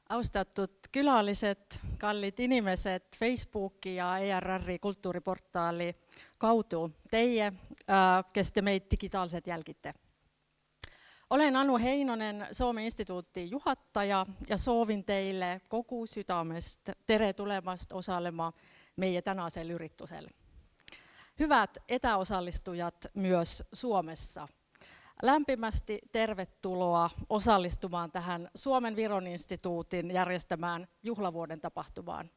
Austatud külalised, kallid inimesed Facebooki ja ERR-i kultuuriportaali kaudu, teie, kes te meid digitaalselt jälgite. Olen Anu Heinonen, Soome Instituuti juhataja ja soovin teile kogu südamest tere tulemast osalema meie tänasel üritusel. Hyvät etäosallistujat myös Suomessa. Lämpimästi tervetuloa osallistumaan tähän Suomen Viron instituutin järjestämään juhlavuoden tapahtumaan.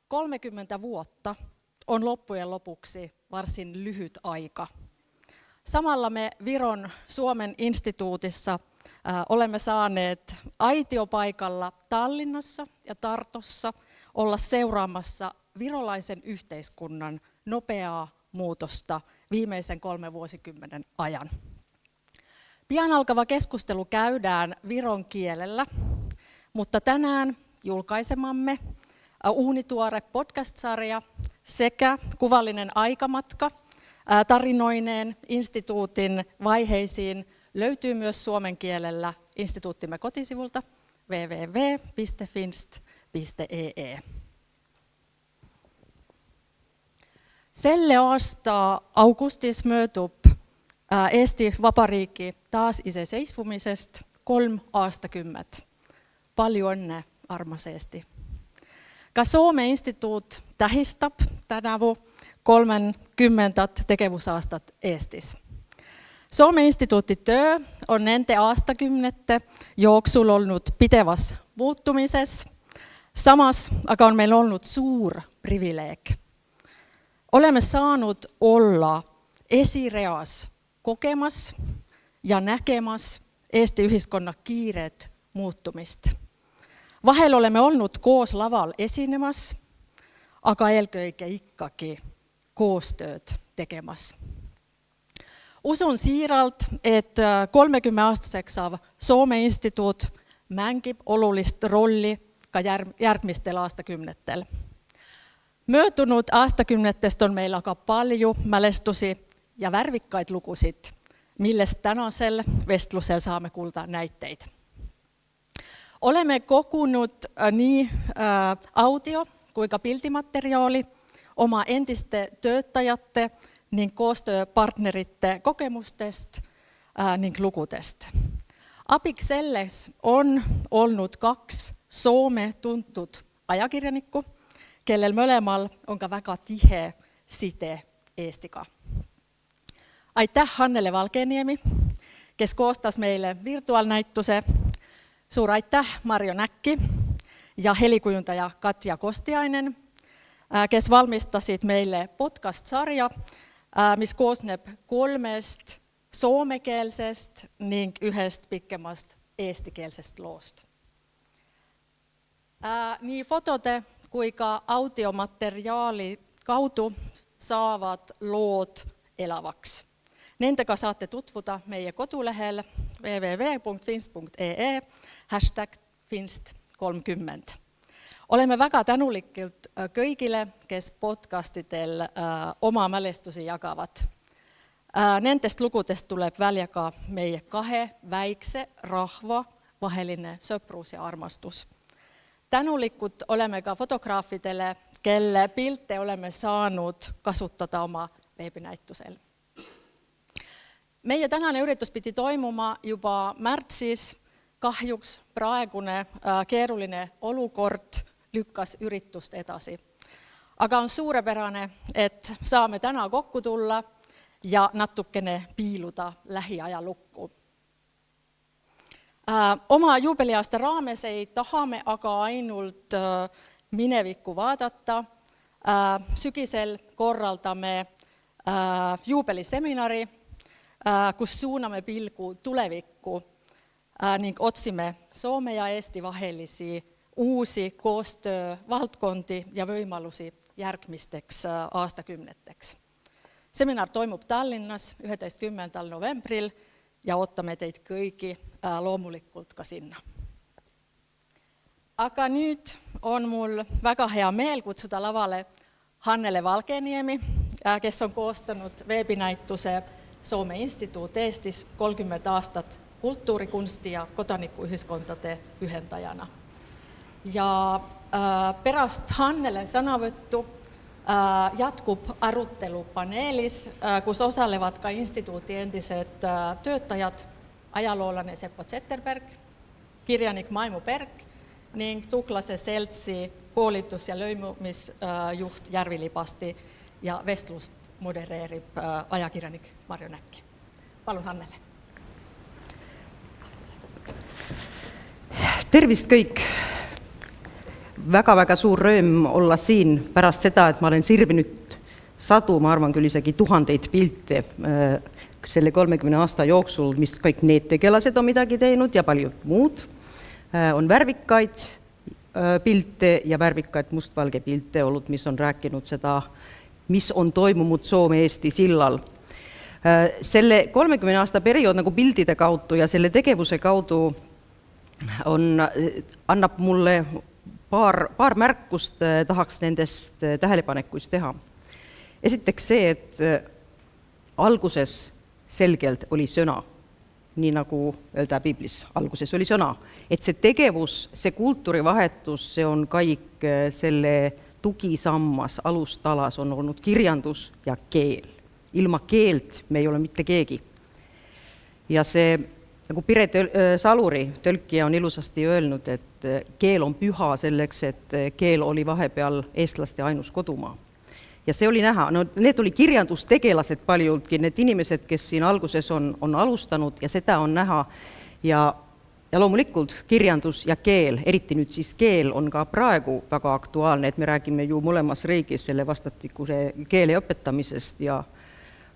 30 vuotta on loppujen lopuksi varsin lyhyt aika. Samalla me Viron Suomen instituutissa olemme saaneet aitiopaikalla Tallinnassa ja Tartossa olla seuraamassa virolaisen yhteiskunnan nopeaa muutosta viimeisen 3 vuosikymmenen ajan. Pian alkava keskustelu käydään viron kielellä, mutta tänään julkaisemamme uunituore podcast-sarja sekä kuvallinen aikamatka tarinoineen instituutin vaiheisiin löytyy myös suomen kielellä instituuttimme kotisivulta www.finst.ee. Selle aasta augustis möödub Eesti Vabariigi taasiseseisvumisest 3 aastakümmet. Palju õnne, armas Eesti. Ka Soome instituut tähistab tänavu 30. tegevusaastat Eestis. Soome instituuti töö on nende aastakümnete jooksul olnud pidevas muutumises. Samas aga on meil olnud suur privileeg. Oleme saanud olla esireas kokemas ja näkemas Eesti ühiskonna kiiret muutumist. Vahel oleme olnud koos laval esinemas, aga eelkõige ikkagi koostööd tegemas. Usun siiralt, et 30-aastaseks saav Soome instituut mängib olulist rolli ka järgmistel aastakümnetel. Möödunud aastakümnetest on meil aga palju mälestusi ja värvikaid lugusid, millest tänasel vestlusel saame kuulda näiteid. Oleme kogunud nii audio- kui ka pildimaterjaali oma endiste töötajate ning koostööpartnerite kogemustest ning lugudest. Abiks selles on olnud 2 Soome tuntud ajakirjanikku, kellel mõlemal on ka väga tihe side Eestiga. Aitäh Hannele Valgeniemi, kes koostas meile virtuaalnäituse. Suur aitäh Marjo Näkki ja helikujuntaja Katja Kostiainen, kes valmistasid meille podcast-sarja, mis koosneb 3 soomekeelsest ning 1 pikemast eestikeelsest loost. Nii fotode kui ka audiomateriaali kaudu saavad lood elavaks. Nendega saate tutvuda meie kodulehel www.finst.ee #finst30. Oleme väga tänulikud kõigile, kes podcastidel oma mälestusi jagavad. Nendest lugudest tuleb välja ka meie 2 väikse rahva vaheline sõprus ja armastus. Tänulikud oleme ka fotograafidele, kelle pilte oleme saanud kasutada oma veebinäitusel. Meie tänane üritus pidi toimuma juba märtsis. Kahjuks praegune keeruline olukord lükkas üritust edasi. Aga on suurepärane, et saamme täna kokku tulla ja natukene piiluda lähiajalukku. Oma juubeliaasta raames ei taha me aga ainult minevikku vaadata. Sügisel korraldame juubeliseminari, kus suuname pilgu tulevikku ning otsime Soome ja Eesti vahelisi uusi koostöövaldkondi ja võimalusi järgmisteks aastakümneteks. Seminar toimub Tallinnas 11. novembril ja ootame teid kõigi loomulikult ka sinna. Aga nüüd on mul väga hea meel kutsuda lavale Hannele Valgeniemi, kes on koostanud veebinäituse Soome Instituut Eestis 30 aastat kultuurikunsti ja kodanikuühiskondade ühendajana. Ja pärast Hannele sõnavõttu jätkub arutelu paneelis, kus osalevad ka instituuti endised töötajad, ajaloolane Seppo Zetterberg, kirjanik Maimu Berg ning Tuklase seltsi koolitus- ja lõimumisjuht Järvi Libasti ja vestlust modereerib ajakirjanik Marju Näkki. Palun Hannele. Tervist kõik! Väga suur rõõm olla siin pärast seda, et ma olen sirvinud sadu, ma arvan küll isegi tuhandeid pilte selle 30 aasta jooksul, mis kõik need tegelased on midagi teinud ja paljud muud. On värvikaid pilte ja värvikaid mustvalge pilte olnud, mis on rääkinud seda, mis on toimunud Soome-Eesti sillal. Selle 30 aasta periood nagu pildide kaudu ja selle tegevuse kaudu annab mulle paar märkust, tahaks nendest tähelepanekuist teha. Esiteks see, et alguses selgelt oli sõna, nii nagu öelda Piiblis, alguses oli sõna. Et see tegevus, see kultuurivahetus, see on kõik selle tugisammas, alustalas on olnud kirjandus ja keel. Ilma keelt me ei ole mitte keegi. Ja see nagu Pire Saluri tõlkija on ilusasti öelnud, et keel on püha selleks, et keel oli vahepeal eestlaste ainus kodumaa. Ja see oli näha, no need oli kirjandustegelased paljudki, need inimesed, kes siin alguses on alustanud ja seda on näha. Ja loomulikult kirjandus ja keel, eriti nüüd siis keel, on ka praegu väga aktuaalne, et me räägime ju mõlemas riigis selle vastatikuse keele õpetamisest ja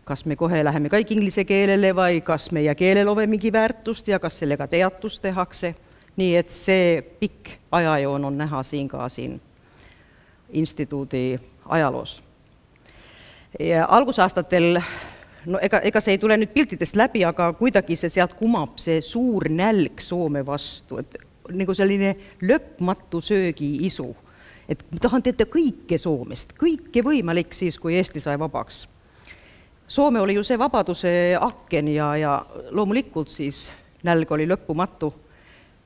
kas me kohe läheme kõik inglise keelele või kas meie keelel on mingi väärtust ja kas sellega teatus tehakse. Nii et see pikk ajajoon on näha siin ka siin instituudi ajaloos. Ja algusaastatel, no ega see ei tule nüüd piltidest läbi, aga kuidagi see sealt kumab see suur nälg Soome vastu, et nagu selline lõpmatu söögi isu. Et ma tahan teada kõike Soomest, kõike võimalik siis, kui Eesti sai vabaks. Soome oli ju see vabaduse aken ja loomulikult siis nälg oli lõppumatu.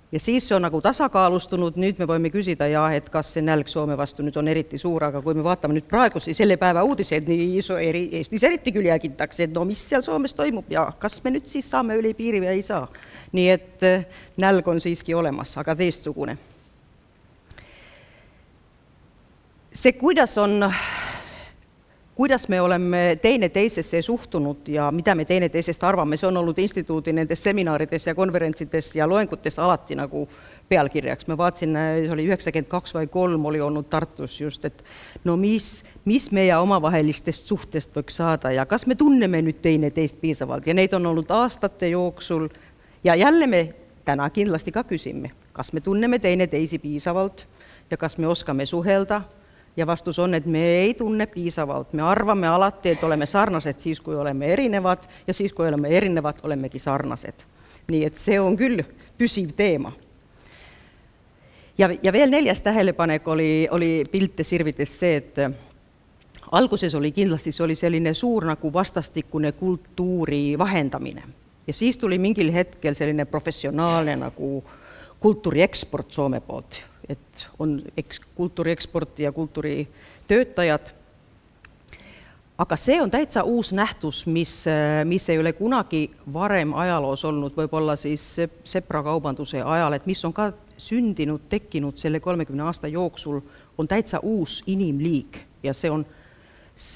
Ja siis see on nagu tasakaalustunud, nüüd me võime küsida, et kas see nälg Soome vastu nüüd on eriti suur, aga kui me vaatame nüüd praegu selle päeva uudiseid, nii Eestis eriti küll jäägitakse, et no mis seal Soomes toimub ja kas me nüüd siis saame üle piiri või ei saa. Nii et nälg on siiski olemas, aga teistsugune. See, kuidas me oleme teine teisesse suhtunud ja mida me teine teisest arvame, see on olnud instituudi nendes seminarides ja konverentsides ja loengutes alati nagu pealkirjaks. Me vaatasin, see oli 92 või 3 oli olnud Tartus just, et no mis meie omavahelistest suhtest võiks saada ja kas me tunneme nüüd teine teist piisavalt ja neid on olnud aastate jooksul ja jälle me täna kindlasti ka küsime, kas me tunneme teine teisi piisavalt ja kas me oskame suhelda. Ja vastus on, et me ei tunne piisavalt. Me arvame alati, et oleme sarnased siis, kui oleme erinevad ja siis, kui oleme erinevad, olemegi sarnased. Nii et see on küll püsiv teema. Ja veel 4. tähelepanek oli pilte sirvides see, et alguses oli kindlasti see oli selline suur nagu vastastikune kultuuri vahendamine. Ja siis tuli mingil hetkel selline professionaalne nagu kultuurieksport Soome poolt. Et on kultuurieksport ja kultuuritöötajad. Aga see on täitsa uus nähtus, mis ei ole kunagi varem ajaloos olnud, võib-olla siis seprakaubanduse ajal, et mis on ka sündinud, tekkinud selle 30 aasta jooksul, on täitsa uus inimliik. ja se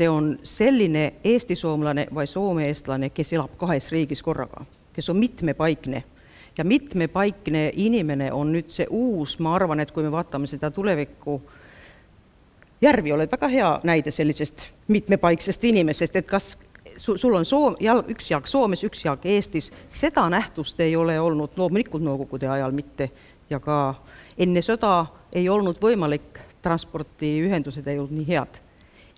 on selline eesti-soomlane vai soome-eestlane, kes elab 2 riigis korraga, kes on mitmepaikne. Ja mitmepaikne inimene on nüüd see uus, ma arvan, et kui me vaatame seda tulevikku, Järvi oled väga hea näide sellisest mitmepaiksest inimesest, et kas sul on üks jaak Soomes, üks jaak Eestis, seda nähtust ei ole olnud loomulikult Nõukogude ajal mitte, ja ka enne sõda ei olnud võimalik, transpordiühendused ei olnud nii head.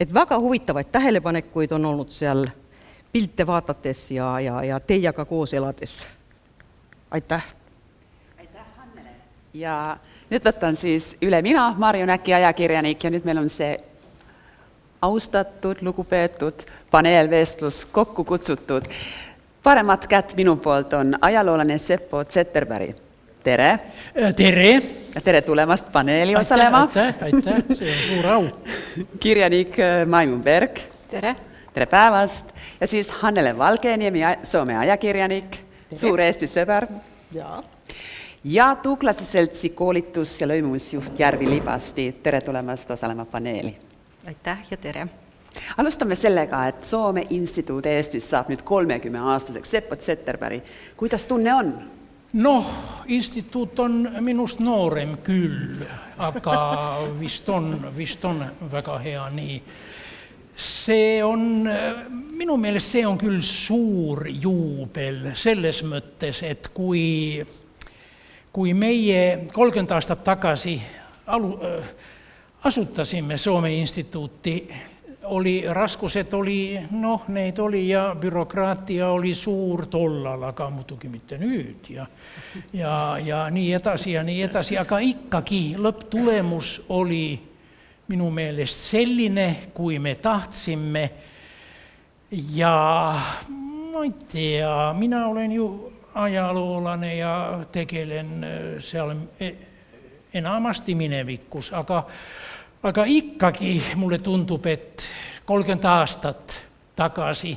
Et väga huvitavaid tähelepanekuid on olnud seal pilte vaadates ja teiega koos elades. Aitäh! Aitäh, Hannele! Ja nüüd võtan siis üle mina, Marju Näki, ajakirjanik, ja nüüd meil on see austatud, lugupeetud paneelvestlus kokku kutsutud. Paremat kätt minu poolt on ajaloolane Seppo Zetterberg. Tere! Tere! Ja tere tulemast paneeli osalema. Aitäh, see on suur au. Kirjanik Maimu Berg. Tere! Tere päevast! Ja siis Hannele Valgeniemi, Soome ajakirjanik, suur Eesti sõber. Ja Tuuklase seltsi koolitus- ja lõimumisjuht Järvi Libasti. Tere tulemast osalema paneeli. Aitäh ja tere! Alustame sellega, et Soome instituut Eestis saab nüüd 30-aastaseks. Seppo Zetterberg, kuidas tunne on? Noh, instituut on minust noorem küll, aga vist on väga hea nii. See on, minu meelest see on küll suur juubel selles mõttes, et kui meie 30 aastat tagasi asutasime Soome instituuti, raskused neid oli ja bürokraatia oli suur tollal, aga muidugi mitte nüüd ja nii edasi, aga ikkagi lõpptulemus oli minu meelest selline, kui me tahtsime, ja ma ei tea, mina olen ju ajaloolane ja tegelen seal enamasti minevikus, aga ikkagi mulle tundub, et 30 aastat tagasi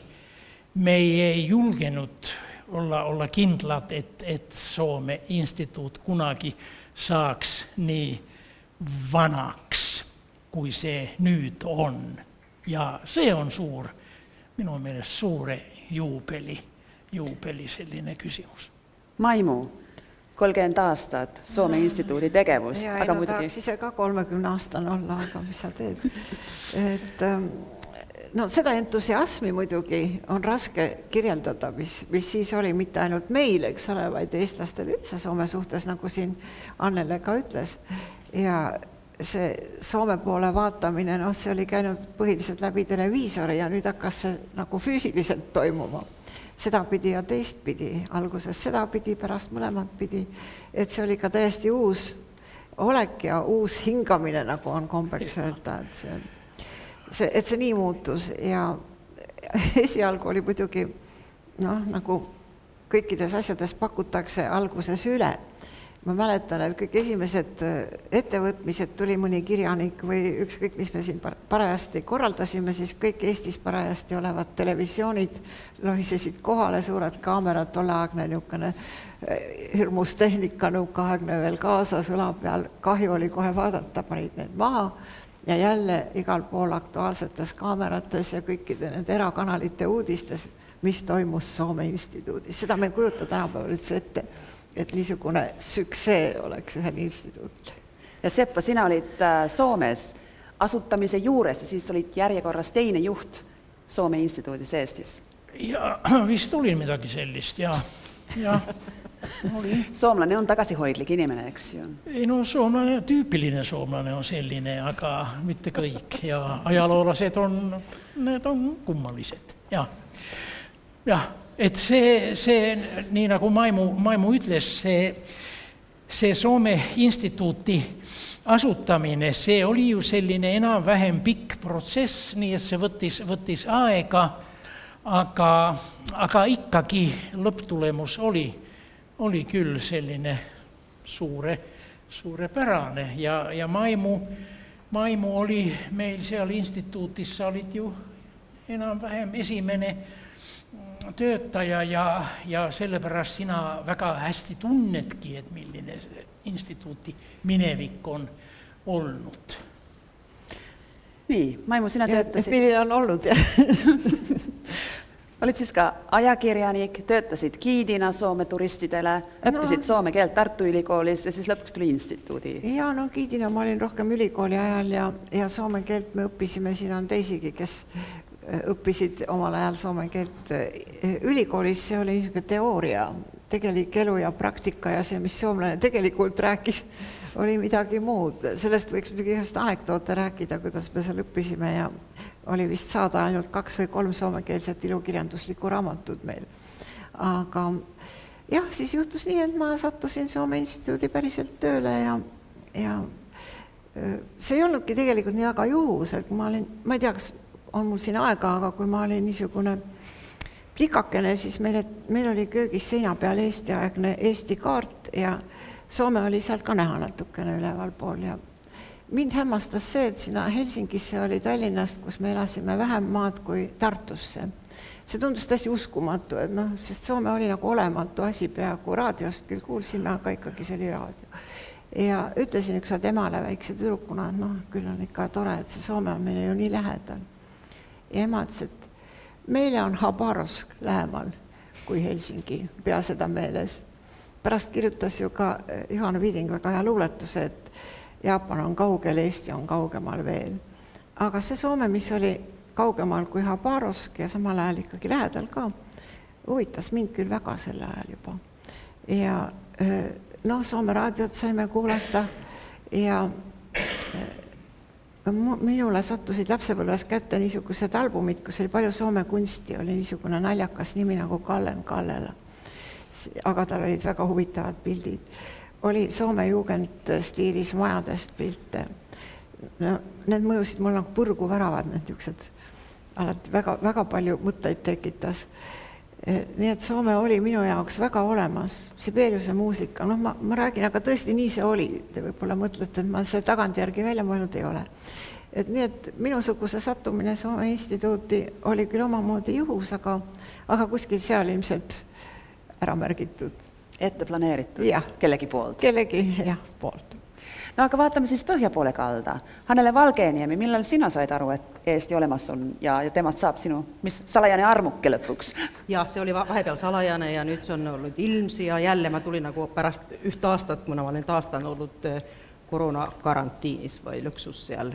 me ei julgenud olla kindlad, et Soome instituut kunagi saaks nii vanaks, kui see nüüd on. Ja see on minu meelest suure juubeli selline küsimus. Maimu, 30 aastat Soome instituudi tegevust. Ja ei, tahaks ise ka 30-aastane olla, aga mis sa teed? Seda entusiasmi muidugi on raske kirjeldada, mis siis oli mitte ainult meil, eks ole, vaid eestlastel üldse Soome suhtes, nagu siin Annele ka ütles. Ja see Soome poole vaatamine, see oli käinud põhiliselt läbi televiisori ja nüüd hakkas see nagu füüsiliselt toimuma. Sedapidi ja teistpidi, alguses sedapidi, pärast mõlemat pidi, et see oli ka täiesti uus olek ja uus hingamine, nagu on kombeks öelda, et see nii muutus ja esialgu oli muidugi, nagu kõikides asjades pakutakse alguses üle. Ma mäletan, et kõik esimesed ettevõtmised tuli mõni kirjanik või ükskõik, mis me siin parajasti korraldasime, siis kõik Eestis parajasti olevad televisioonid lohisesid kohale, suured kaamerad, tolleaegne niisugune hirmus tehnika, nõukaaegne veel kaasas õla peal. Kahju oli kohe vaadata, panid need maha ja jälle igal pool aktuaalsetes kaamerates ja kõikide need erakanalite uudistes, mis toimus Soome instituudis. Seda me ei kujuta tänapäeval üldse ette, et niisugune süksee oleks ühel instituut. Ja Seppo, sina olid Soomes asutamise juures ja siis olid järjekorras teine juht Soome instituudis Eestis. Ja vist oli midagi sellist, ja oli. Soomlane on tagasihoidlik inimene, eks ju? Ei, tüüpiline soomlane on selline, aga mitte kõik. Ja ajaloolased need on kummalised. Ja. Et see, nii nagu Maimu ütles, see Soome instituuti asutamine, see oli ju selline enam-vähem pikk protsess, nii et see võttis aega, aga ikkagi lõpptulemus oli küll selline suurepärane ja Maimu oli meil seal instituutis, sa olid ju enam-vähem esimene töötaja ja sellepärast sina väga hästi tunnedki, et milline instituuti minevik on olnud. Nii, Maimu, sina töötasid. Milline on olnud? Olid siis ka ajakirjanik, töötasid giidina Soome turistidele, õppisid soome keelt Tartu Ülikoolis ja siis lõpuks tuli instituudi. Ja no giidina ma olin rohkem ülikooli ajal ja soome keelt me õppisime, siin on teisigi, kes õppisid omal ajal soome keelt ülikoolis, see oli niisugune teooria, tegelik elu ja praktika ja see, mis soomlane tegelikult rääkis, oli midagi muud. Sellest võiks midagi ühest anekdoote rääkida, kuidas me seal õppisime ja oli vist saada ainult 2 või 3 soomekeelset ilukirjanduslikku raamatut meil. Aga jah, siis juhtus nii, et ma sattusin Soome instituudi päriselt tööle ja see ei olnudki tegelikult nii väga juhus, et ma ei tea, kas on mul siin aega, aga kui ma olin niisugune plikakene, siis meil oli köögis seina peal Eesti-aegne Eesti kaart ja Soome oli sealt ka näha natukene üleval pool ja mind hämmastas see, et sinna Helsingisse oli Tallinnast, kus me elasime vähem maad kui Tartusse. See tundus täiesti uskumatu, et sest Soome oli nagu olematu asi peaaegu raadiost, küll kuulsime, aga ikkagi see oli raadio. Ja ütlesin ükskord emale väikse tüdrukuna, et küll on ikka tore, et see Soome on meile ju nii lähedal. Ja ema ütles, et meile on Habarovsk lähemal kui Helsingi, pea seda meeles. Pärast kirjutas ju ka Juhan Viiding väga hea luuletuse, et Jaapan on kaugel, Eesti on kaugemal veel. Aga see Soome, mis oli kaugemal kui Habarovsk ja samal ajal ikkagi lähedal ka, huvitas mind küll väga sel ajal juba. Ja Soome raadiot saime kuulata ja minule sattusid lapsepõlves kätte niisugused albumid, kus oli palju Soome kunsti, oli niisugune naljakas nimi nagu Kallen Kallela. Aga tal olid väga huvitavad pildid. Oli Soome jugendstiilis majadest pilte. Need mõjusid mul nagu põrgu väravad, need niisugused alati väga, väga palju mõtteid tekitas. Nii et Soome oli minu jaoks väga olemas. Sibeliuse muusika, ma räägin, aga tõesti nii see oli. Te võib-olla mõtlete, et ma see tagantjärgi välja mõelnud ei ole. Nii et minusuguse sattumine Soome instituuti oli küll omamoodi juhus, aga kuskil seal ilmselt ära märgitud. Ette planeeritud ja. Kellegi poolt? Kellegi, jah, poolt. No aga vaatame siis põhja poole kalda. Hannele Valgeniemi, millal sina said aru, et Eesti olemas on ja temast saab sinu salajane armuke lõpuks? Ja, see oli vahepeal salajane ja nüüd see on olnud ilmsi ja jälle ma tulin nagu pärast 1 aastat, kuna ma olen taastan olnud koroonakarantiinis või lõksus seal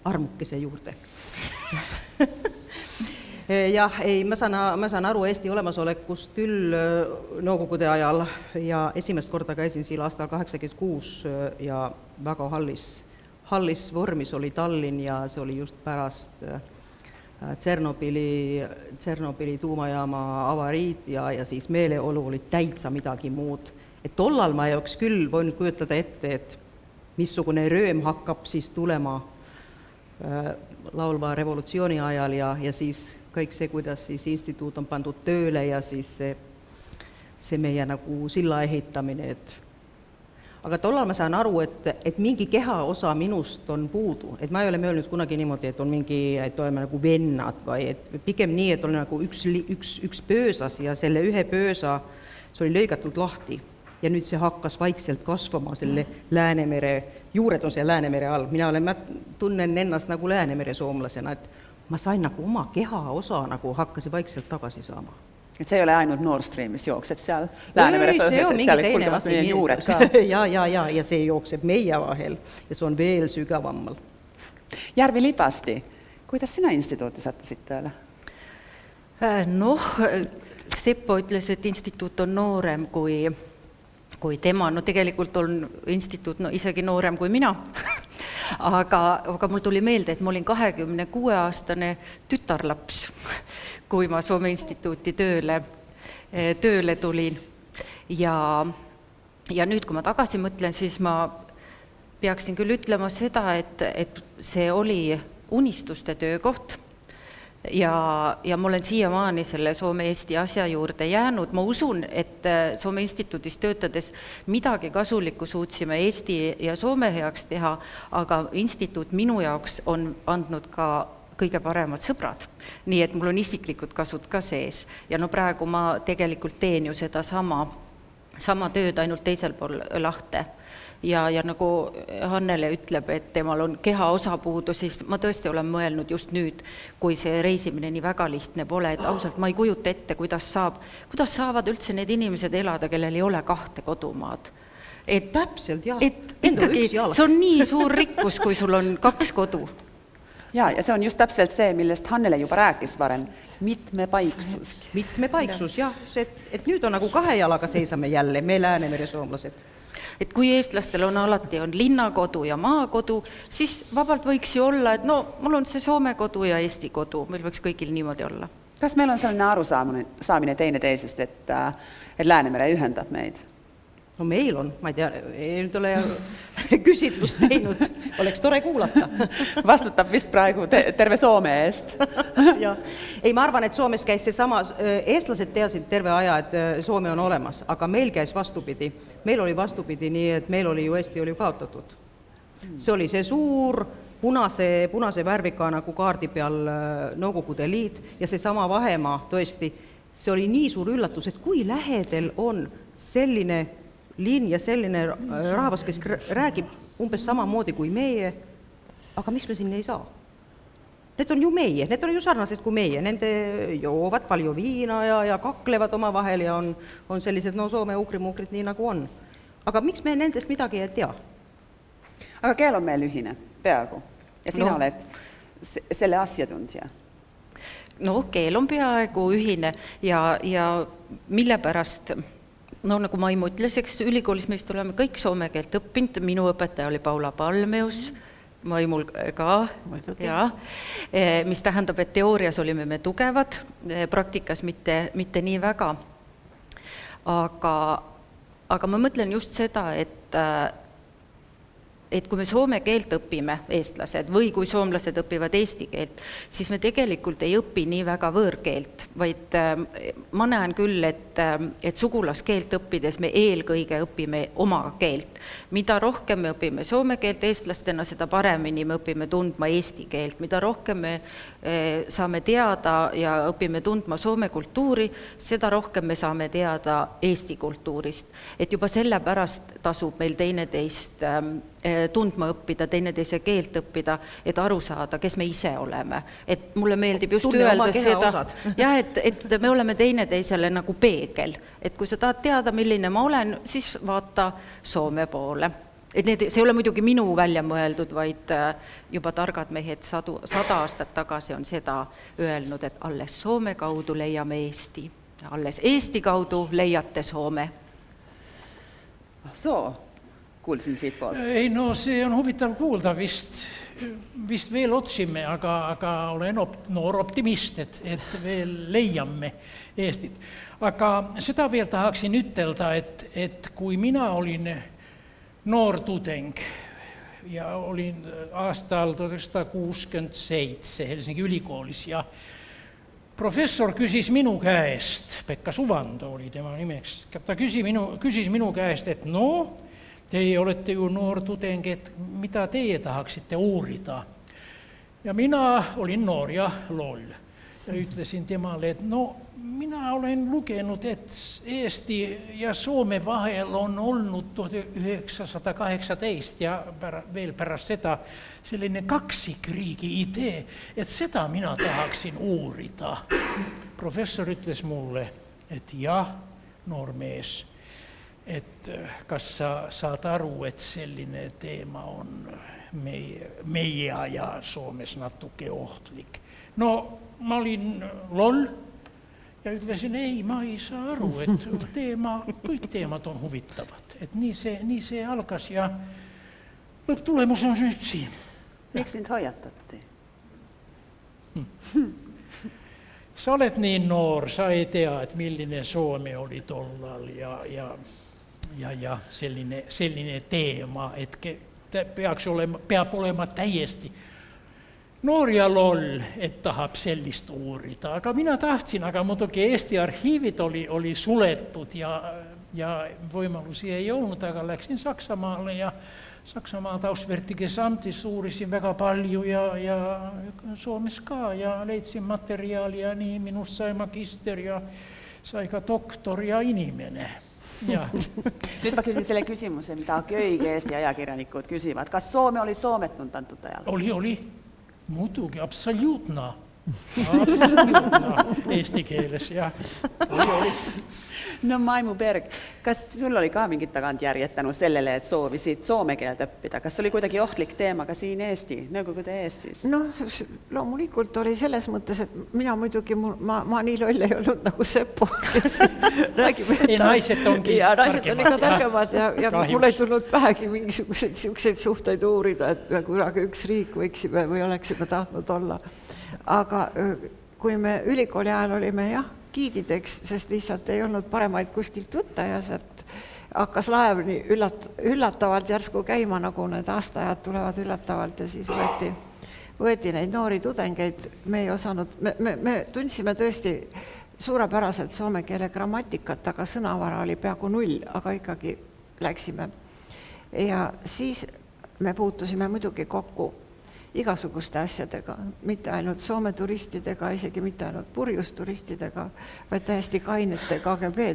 armukese juurde. Jah, ma saan aru Eesti olemasolekust küll nõukogude ajal ja esimest korda käisin siin aastal 86 ja väga hallis vormis oli Tallinn ja see oli just pärast Tšernobõli tuumajaama avariid ja siis meeleolu oli täitsa midagi muud. Et tollal ma ei oleks küll võinud kujutada ette, et missugune rööm hakkab siis tulema laulva revolutsiooni ajal ja siis kõik see, kuidas siis instituut on pandud tööle ja siis see meie nagu silla ehitamine. Aga tollal ma saan aru, et mingi kehaosa minust on puudu. Et ma ei ole mõelnud kunagi niimoodi, et on mingi, et oleme nagu vennad või et pigem nii, et on nagu üks pöösas ja selle ühe pöösa, see oli lõigatud lahti. Ja nüüd see hakkas vaikselt kasvama selle Läänemere, juured on see Läänemere all. Ma tunnen ennast nagu Läänemere soomlasena, et ma sain nagu oma kehaosa nagu hakkasin vaikselt tagasi saama. Et see ei ole ainult Nord Streamis jookseb seal Läänemere põhjas, et seal kulgevad meie juured ka. Ja see jookseb meie vahel ja see on veel sügavammal. Järvi Lipasti, kuidas sina instituuti sattusid tööle? Seppo ütles, et instituut on noorem kui tema. Tegelikult on instituut isegi noorem kui mina. Aga mul tuli meelde, et ma olin 26-aastane tütarlaps, kui ma Soome instituuti tööle tulin. Ja nüüd, kui ma tagasi mõtlen, siis ma peaksin küll ütlema seda, et see oli unistuste töökoht. Ja ma olen siiamaani selle Soome-Eesti asja juurde jäänud. Ma usun, et Soome instituudis töötades midagi kasulikku suutsime Eesti ja Soome heaks teha, aga instituut minu jaoks on andnud ka kõige paremad sõbrad. Nii et mul on isiklikud kasud ka sees. Ja praegu ma tegelikult teen ju seda sama tööd ainult teisel pool lahte. ja nagu Hannele ütleb, et temal on kehaosapuudu, siis ma tõesti olen mõelnud just nüüd, kui see reisimine nii väga lihtne pole, et ausalt ma ei kujuta ette, kuidas saavad üldse need inimesed elada, kellel ei ole 2 kodumaad. Täpselt, jah. Et ikkagi see on nii suur rikkus, kui sul on 2 kodu. Ja see on just täpselt see, millest Hannele juba rääkis varem. Mitmepaiksus. Mitmepaiksus, jah. Et nüüd on nagu 2 jalaga seisame jälle, me Läänemere soomlased. Et kui eestlastel alati on linnakodu ja maakodu, siis vabalt võiks ju olla, et no mul on see Soome kodu ja Eesti kodu, meil võiks kõigil niimoodi olla. Kas meil on selline arusaamine teineteisest, et Läänemere ühendab meid? No meil on, ma ei tea, ei nüüd ole küsitlust teinud, oleks tore kuulata. Vastutab vist praegu terve Soome eest. Ja. Ei, ma arvan, et Soomes käis see sama, eestlased teasid terve aja, et Soome on olemas, aga meil käis vastupidi. Meil oli vastupidi nii, et meil oli ju Eesti oli kaotatud. See oli see suur punase värvika nagu kaardi peal Nõukogude Liit ja see sama vahemaa tõesti, see oli nii suur üllatus, et kui lähedel on selline linn ja selline rahvas, kes räägib umbes samamoodi kui meie, aga miks me sinna ei saa? Need on ju meie, need on ju sarnased kui meie, nende joovad palju viina ja kaklevad oma vahel ja on sellised Soome ukrimukrid nii nagu on. Aga miks me nendest midagi ei tea? Aga keel on meil ühine, peaaegu. Ja sina oled selle asjatundja. No keel on peaaegu ühine ja mille pärast... No nagu Maimu ütles, eks ülikoolis meist oleme kõik soome keelt õppinud, minu õpetaja oli Paula Palmeus, Maimul ka, ja, mis tähendab, et teoorias olime me tugevad, praktikas mitte nii väga. Aga ma mõtlen just seda, et kui me soome keelt õpime, eestlased, või kui soomlased õpivad eesti keelt, siis me tegelikult ei õpi nii väga võõrkeelt, vaid ma näen küll, et sugulaskeelt õppides me eelkõige õpime oma keelt. Mida rohkem me õpime soome keelt eestlastena, seda paremini me õpime tundma eesti keelt. Mida rohkem me saame teada ja õpime tundma soome kultuuri, seda rohkem me saame teada eesti kultuurist. Et juba sellepärast tasub meil teineteist tundma õppida, teineteise keelt õppida, et aru saada, kes me ise oleme. Et mulle meeldib just öelda seda, ja, et me oleme teineteisele nagu peegel. Et kui sa tahad teada, milline ma olen, siis vaata Soome poole. Et see ei ole muidugi minu välja mõeldud, vaid juba targad mehed 100 aastat tagasi on seda öelnud, et alles Soome kaudu leiame Eesti. Alles Eesti kaudu leiate Soome. Kuulsin siit poolt. Ei, no see on huvitav kuulda, vist veel otsime, aga olen noor optimist, et veel leiame Eestit. Aga seda veel tahaksin ütelda, et kui mina olin noor tudeng ja olin aastal 1967 Helsingi ülikoolis ja professor küsis minu käest, Pekka Suvando oli tema nimeks, ta küsis minu käest, et teie olete ju noor tudeng, et mida teie tahaksite uurida. Ja mina olin noor ja loll. Ja ütlesin temale, et mina olen lugenud, et Eesti ja Soome vahel on olnud 1918 ja veel pärast seda selline kaksikriigi idee, et seda mina tahaksin uurida. Professor ütles mulle, et jah, noor mees, et kas sa saad aru, et selline teema on meie ja Soomes natuke ohtlik. No ma olin loll ja ütlesin, ei, ma ei saa aru, et kõik teemad on huvitavad. Et nii see algas ja lõpptulemus on nüüd siin. Miks sind hoiatati? Sa oled nii noor, sa ei tea, et milline Soome oli tollal ja selline teema, et peab olema täiesti noor ja loll, et tahab sellist uurida. Aga mina tahtsin, aga muidugi Eesti arhiivid oli suletud ja võimalusi ei olnud, aga läksin Saksamaale ja Saksamaalt Auswärtiges Amtis uurisin väga palju ja Soomes ka ja leidsin materiaali ja nii minust sai magister ja sai ka doktor ja inimene. Jah. Nyt mä kysyn selle kysymyksen, mitä köigi Eesti ajakirjanikud küsivad. Kas Soome oli soomettunut antud ajal? Oli. Muidugi, absoluutna. Absoluutna eesti keeles, jah. Oli. No Maimu Berg, kas sul oli ka mingit tagantjärjettänyt sellele, että soovisit soome keelt õppida? Kas se oli kuitenkin ohtlik teema ka siin Eesti, Nõukogude Eestis? noh, loomulikult oli selles mõttes, et mina muidugi, ma nii loll ei olnud nagu Seppo, kes räägib, Ei, naised ongi ja naised on ikka targemad, targemad ja kahjuks. mul ei tulnud pähegi mingisuguseid siukseid suhteid uurida, et me kunagi üks riik võiksime või oleksime tahtnud olla. Aga kui me ülikooli ajal olime giidideks, sest lihtsalt ei olnud paremaid kuskilt võtta ja sealt hakkas laev nii üllatavalt järsku käima, nagu need aastaajad tulevad üllatavalt ja siis võeti neid noori tudengeid. Me ei osanud, me tundsime tõesti suurepäraselt soome keele grammatikat, aga sõnavara oli peaaegu 0, aga ikkagi läksime. Ja siis me puutusime muidugi kokku igasuguste asjadega, mitte ainult Soome turistidega, isegi mitte ainult purjusturistidega, vaid täiesti kainete KGB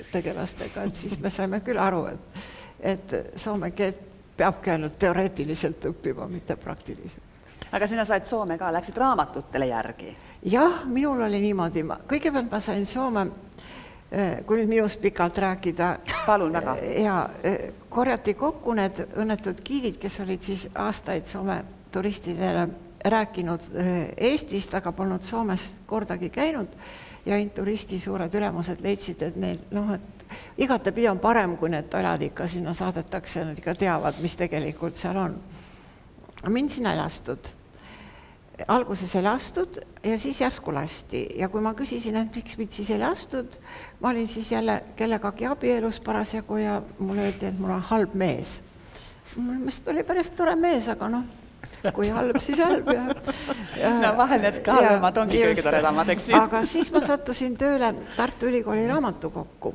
tegelastega, et siis me saime küll aru, et soome keelt peabki ainult teoreetiliselt õppima, mitte praktiliselt. Aga sina said Soome ka, läksid raamatutele järgi? Jah, minul oli niimoodi. Kõigepealt ma sain Soome, kui nüüd minust pikalt rääkida, Palun väga. Ja korjati kokku need õnnetud giidid, kes olid siis aastaid Soome turistidele rääkinud Eestist, aga polnud Soomes kordagi käinud ja turisti suured ülemused leidsid, et neil, et igatepi on parem, kui need toljad ikka sinna saadetakse ja nad ikka teavad, mis tegelikult seal on. Mind sinna ei lastud. Alguses ei lastud ja siis järsku lasti. Ja kui ma küsisin, et miks mind siis ei lastud, ma olin siis jälle kellegagi abielus parasjagu ja mulle öeldi, et mul on halb mees. Must oli päris tore mees, aga kui halb, siis halb. No vahel need halvemad ongi kõige toredamad, eks? Aga siis ma sattusin tööle Tartu Ülikooli raamatukokku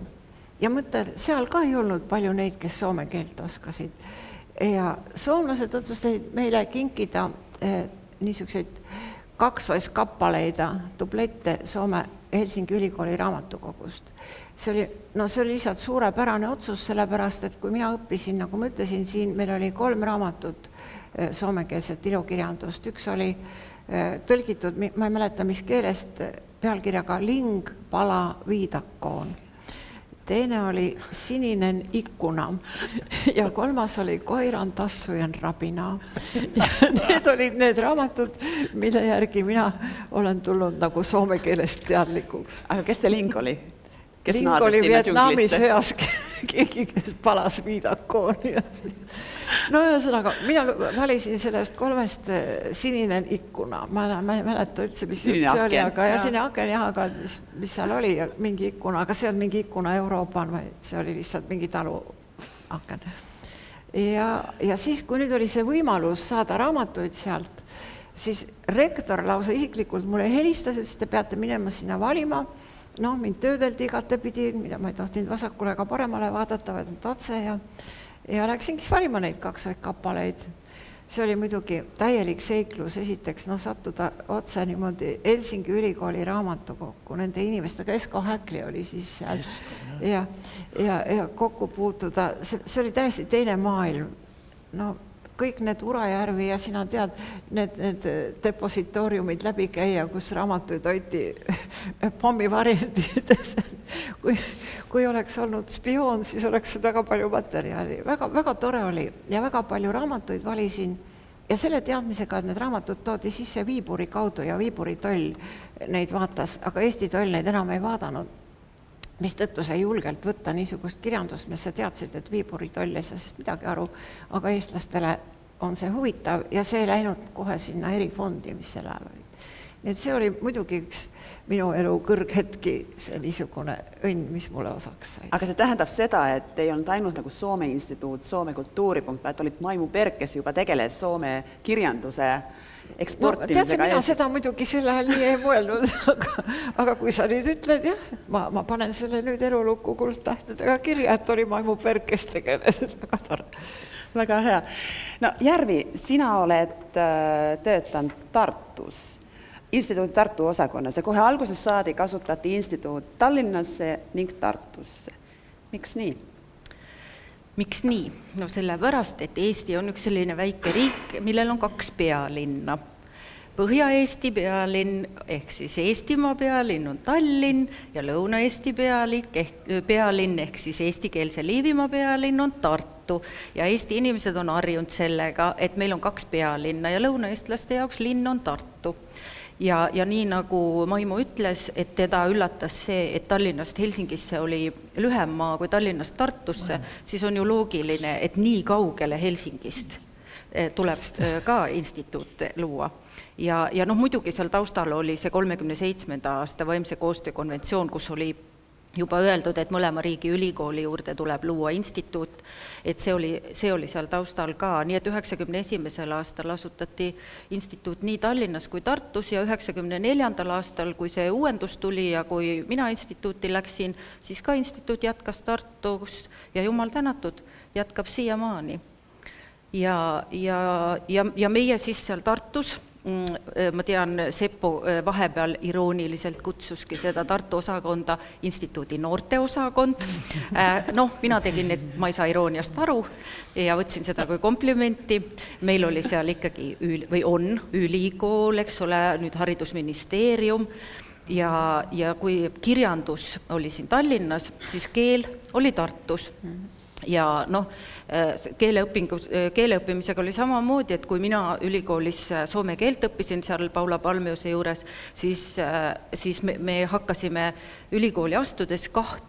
ja mõtlen, seal ka ei olnud palju neid, kes soome keelt oskasid. Ja soomlased otsustasid meile kinkida niisuguseid kaksoiskappaleida, dublette Soome Helsingi Ülikooli raamatukogust. See oli lihtsalt suurepärane otsus, sellepärast, et kui mina õppisin, nagu ma ütlesin, siin meil oli 3 raamatut soomekeelset ilukirjandust. Üks oli tõlgitud, ma ei mäleta, mis keelest, pealkirjaga Ling, pala, viidakkoon. Teine oli Sininen ikkuna ja 3. oli Koiran tassujen rapina. Ja need olid need raamatud, mille järgi mina olen tulnud nagu soome keelest teadlikuks. Aga kes see Ling oli? Ling oli Vietnami sõjas keegi, kes palas viidakkoon. No ühesõnaga, mina valisin sellest 3 Sininen ikkuna. Ma ei mäleta üldse, mis see oli, aga ja sinne aken, aga mis seal oli ja mingi ikkuna, aga see on mingi ikkuna Euroopan, see oli lihtsalt mingi talu aken. Ja siis, kui nüüd oli see võimalus saada raamatuid sealt, siis rektor lausa isiklikult mulle helistas, et te peate minema sinna valima. Mind töödeldi igatepidi, mida ma ei tohtinud vasakule ega paremale vaadata, vaid otse ja läksingi valima neid 2 kappaleid. See oli muidugi täielik seiklus, esiteks sattuda otse niimoodi Helsingi Ülikooli raamatukokku, nende inimestega, Esko Häkli oli siis seal ja kokku puutuda, see oli täiesti teine maailm. Kõik need Urajärvi ja sina tead, need depositooriumid läbi käia, kus raamatuid hoiti pommivarjendides. Kui oleks olnud spioon, siis oleks väga palju materjali. Väga tore oli ja väga palju raamatuid valisin ja selle teadmisega, et need raamatud toodi sisse Viiburi kaudu ja Viiburi toll neid vaatas, aga Eesti toll neid enam ei vaadanud. Mis tõttu sa julgelt võtta niisugust kirjandust, mis sa teadsid, et Viiburi toll ei saa sest midagi aru, aga eestlastele on see huvitav ja see ei läinud kohe sinna erifondi, mis selle ajal oli. Nii et see oli muidugi üks minu elu kõrghetki, see niisugune õnn, mis mulle osaks sai. Aga see tähendab seda, et ei olnud ainult nagu Soome instituut, Soome kultuuripunkt, vaid olid Maimu Berg, kes juba tegeles Soome kirjanduse eksportimisega. Tead, mina seda muidugi selle ajal nii ei mõelnud, aga kui sa nüüd ütled, ma panen selle nüüd elulukku kuldtähtedega kirja, et oli Maimu Berg, kes tegeles. Väga tore. Väga hea. No Järvi, sina oled töötanud Tartus, instituudi Tartu osakonnas ja kohe alguses saadi kasutati instituut Tallinnasse ning Tartusse. Miks nii? Miks nii? No sellepärast, et Eesti on üks selline väike riik, millel on 2 pealinna. Põhja-Eesti pealinn ehk siis Eestimaa pealinn on Tallinn ja Lõuna-Eesti pealinn ehk siis eestikeelse Liivimaa pealinn on Tartu. Ja Eesti inimesed on harjunud sellega, et meil on 2 pealinna ja lõunaeestlaste jaoks linn on Tartu. Ja nii nagu Maimo ütles, et teda üllatas see, et Tallinnast Helsingisse oli lühem maa kui Tallinnast Tartusse, siis on ju loogiline, et nii kaugele Helsingist tuleb ka instituut luua. Ja muidugi seal taustal oli see 37. aasta vaimse koostöö konventsioon, kus oli juba öeldud, et mõlema riigi ülikooli juurde tuleb luua instituut, et see oli seal taustal ka, nii et 91. aastal asutati instituut nii Tallinnas kui Tartus ja 94. aastal, kui see uuendus tuli ja kui mina instituuti läksin, siis ka instituut jätkas Tartus ja jumal tänatud, jätkab siiamaani. Ja meie siis seal Tartus, ma tean, Seppo vahepeal irooniliselt kutsuski seda Tartu osakonda instituudi noorteosakond. Mina tegin, et ma ei saa irooniast aru ja võtsin seda kui komplimenti. Meil oli seal ikkagi on ülikool, eks ole, nüüd haridusministeerium ja kui kirjandus oli siin Tallinnas, siis keel oli Tartus. Ja keeleõppimisega oli samamoodi, et kui mina ülikoolis soome keelt õppisin seal Paula Palmiuse juures, siis me hakkasime ülikooli astudes 2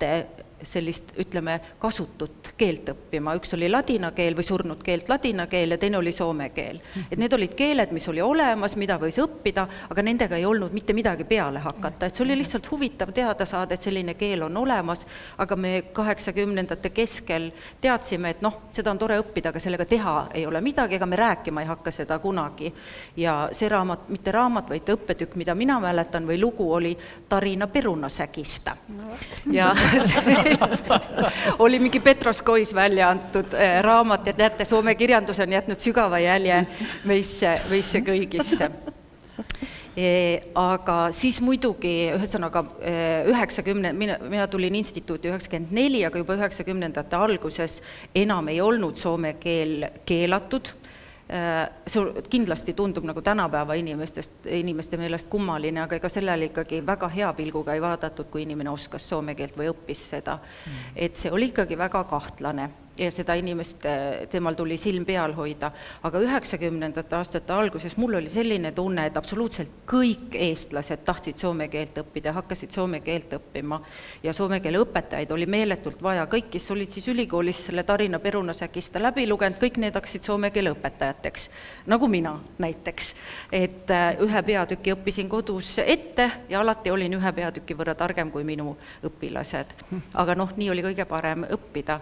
sellist, ütleme, kasutut keelt õppima. Üks oli ladina keel või surnud keelt ladina keel ja teine oli soome keel. Et need olid keeled, mis oli olemas, mida võis õppida, aga nendega ei olnud mitte midagi peale hakata. Et see oli lihtsalt huvitav teada saada, et selline keel on olemas, aga me 80ndate keskel teadsime, et seda on tore õppida, aga sellega teha ei ole midagi, ega me rääkima ei hakka seda kunagi. Ja see raamat, mitte raamat, vaid õppetükk, mida mina mäletan või lugu oli Tarina perunasägista. Ja oli mingi Petros Kois välja antud raamat, et näete, soome kirjandus on jätnud sügava jälje meisse kõigisse. Aga siis muidugi, ühesõnaga 90, mina tulin instituuti 94, aga juba 90ndate alguses enam ei olnud soome keel keelatud. See kindlasti tundub nagu tänapäeva inimeste meelest kummaline, aga ega sellele ikkagi väga hea pilguga ei vaadatud, kui inimene oskas soome keelt või õppis seda. Et see oli ikkagi väga kahtlane ja seda inimest, temal tuli silm peal hoida. Aga 90ndate aastate alguses mul oli selline tunne, et absoluutselt kõik eestlased tahtsid soome keelt õppida, hakkasid soome keelt õppima ja soome keele õpetajaid oli meeletult vaja. Kõik, kes olid siis ülikoolis selle Tarina perunasägista läbi lugenud, kõik need hakkasid soome keele õpetajateks, nagu mina näiteks. Et 1 peatüki õppisin kodus ette ja alati olin 1 peatüki võrra targem kui minu õpilased. Aga nii oli kõige parem õppida.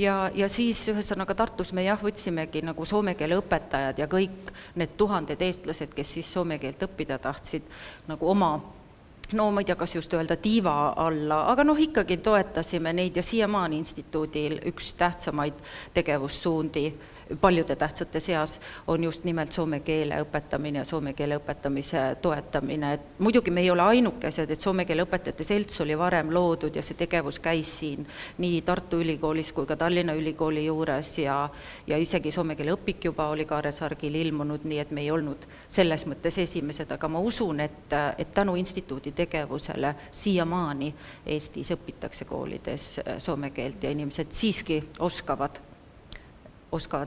Ja siis ühesõnaga Tartus me võtsimegi nagu soome keele õpetajad ja kõik need 1000 eestlased, kes siis soome keelt õppida tahtsid nagu oma, ma ei tea, kas just öelda tiiva alla, aga ikkagi toetasime neid ja siiamaani instituudil üks tähtsamaid tegevussuundi paljude tähtsate seas on just nimelt soome keele õpetamine ja soome keele õpetamise toetamine. Et muidugi me ei ole ainukesed, et soome keele õpetajate selts oli varem loodud ja see tegevus käis siin nii Tartu ülikoolis kui ka Tallinna ülikooli juures ja isegi soome keele õpik juba oli Kaaresargil ilmunud, nii et me ei olnud selles mõttes esimesed, aga ma usun, et tänu instituudi tegevusele siiamaani Eestis õpitakse koolides soome keelt ja inimesed siiski oskavad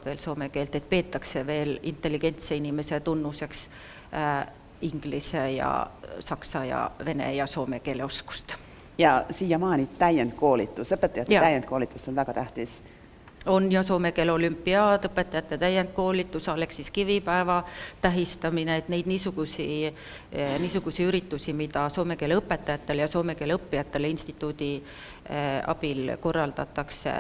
veel soome keelt, et peetakse veel intelligentse inimese tunnuseks inglise ja saksa ja vene ja soome keele oskust. Ja siiamaani täiendkoolitus, õpetajate täiendkoolitus on väga tähtis. On ja soome keele olümpiaad, õpetajate täiendkoolitus, Aleksis Kivipäeva tähistamine, et neid niisugusi üritusi, mida soome keele õpetajatele ja soome keele õppijatele instituudi abil korraldatakse,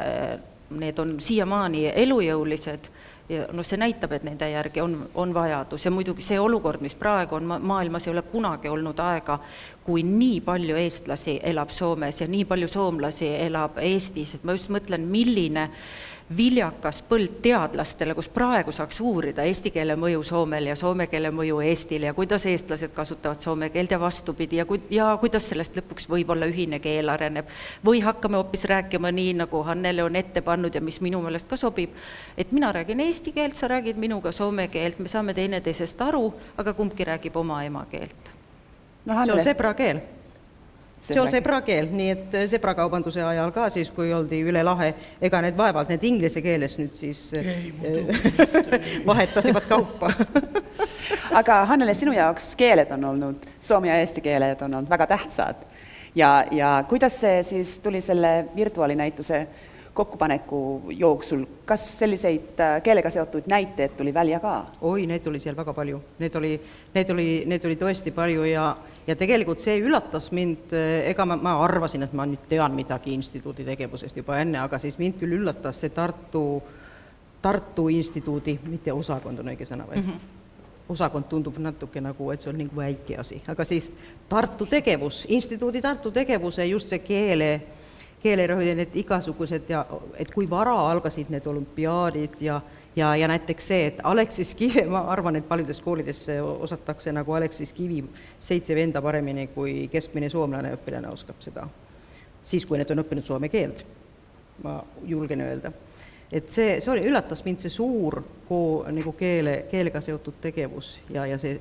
need on siiamaani elujõulised ja noh, see näitab, et nende järgi on vajadus ja muidugi see olukord, mis praegu on maailmas, ei ole kunagi olnud aega, kui nii palju eestlasi elab Soomes ja nii palju soomlasi elab Eestis, et ma just mõtlen, milline viljakas põld teadlastele, kus praegu saaks uurida eesti keele mõju Soomel ja soome keele mõju Eestil ja kuidas eestlased kasutavad soome keelt ja vastupidi ja kuidas sellest lõpuks võib-olla ühine keel areneb. Või hakkame hoopis rääkima nii, nagu Hannele on ette pannud ja mis minu meelest ka sobib, et mina räägin eesti keelt, sa räägid minuga soome keelt, me saame teineteisest aru, aga kumbki räägib oma emakeelt. No, see Hannele. on sebrakeel. See on sebrakeel, nii et sebrakaubanduse ajal ka siis, kui oldi üle lahe, ega need vaevalt, need inglise keeles nüüd siis vahetasivad kaupa. Aga Hannele, sinu jaoks keeled on olnud, soome ja eesti keeled on olnud väga tähtsad. Ja kuidas see siis tuli selle virtuaalinäituse kokkupaneku jooksul? Kas selliseid keelega seotud näiteid tuli välja ka? Oi, neid oli seal väga palju. Neid oli tõesti palju ja tegelikult see üllatas mind, ega ma arvasin, et ma nüüd tean midagi instituudi tegevusest juba enne, aga siis mind küll üllatas see Tartu instituudi, mitte osakond on õige sõna, vaid osakond tundub natuke nagu, et see on nagu väike asi, aga siis Tartu tegevus, instituudi Tartu tegevuse, just see keelerõhud ja need igasugused ja et kui vara algasid need olümpiaadid ja näiteks see, et Aleksis Kivi, ma arvan, et paljudes koolides osatakse nagu Aleksis Kivi 7 venda paremini kui keskmine soomlane õpilane oskab seda. Siis, kui need on õppinud soome keelt, ma julgen öelda. Et see oli üllatas mind see suur nagu keelega seotud tegevus ja see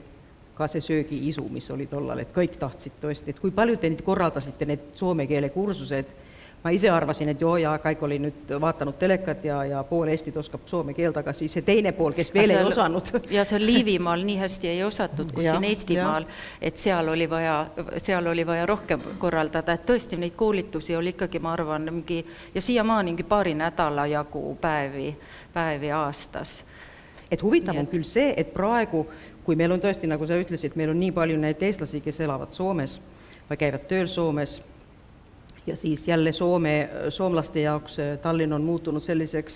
ka see söögiisu, mis oli tollal, et kõik tahtsid tõesti, et kui palju te nüüd korraldasite need soome keele kursused. Ma ise arvasin, et kõik oli nüüd vaatanud telekat ja pool Eestit oskab soome keelt, aga siis see teine pool, kes veel ei osanud. Ja seal Liivimaal nii hästi ei osatud, kui siin Eestimaal, et seal oli vaja rohkem korraldada, et tõesti neid koolitusi oli ikkagi, ma arvan, ja siiamaani paari nädala jagu päevi aastas. Et huvitav on küll see, et praegu, kui meil on tõesti, nagu sa ütlesid, meil on nii palju neid eestlasi, kes elavad Soomes või käivad tööl Soomes, ja siis jälle soomlaste jaoks Tallinn on muutunud selliseks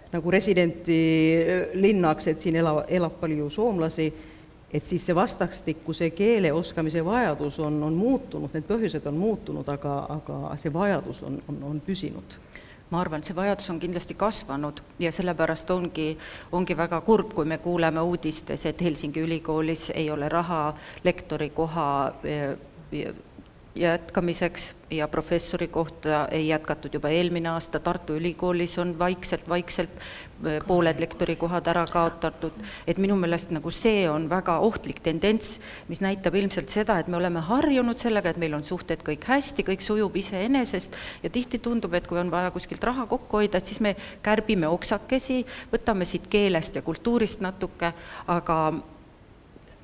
nagu residenti linnaks, et siin elab palju soomlasi, et siis see vastastikku see keele oskamise vajadus on muutunud, need põhjused on muutunud, aga see vajadus on püsinud. Ma arvan, et see vajadus on kindlasti kasvanud ja sellepärast ongi väga kurb, kui me kuuleme uudistes, et Helsingi ülikoolis ei ole raha lektori koha jätkamiseks ja professori kohta ei jätkatud juba eelmine aasta. Tartu ülikoolis on vaikselt pooled lektorikohad ära kaotatud. Et minu meelest nagu see on väga ohtlik tendents, mis näitab ilmselt seda, et me oleme harjunud sellega, et meil on suhted kõik hästi, kõik sujub iseenesest ja tihti tundub, et kui on vaja kuskilt raha kokku hoida, et siis me kärbime oksakesi, võtame siit keelest ja kultuurist natuke, aga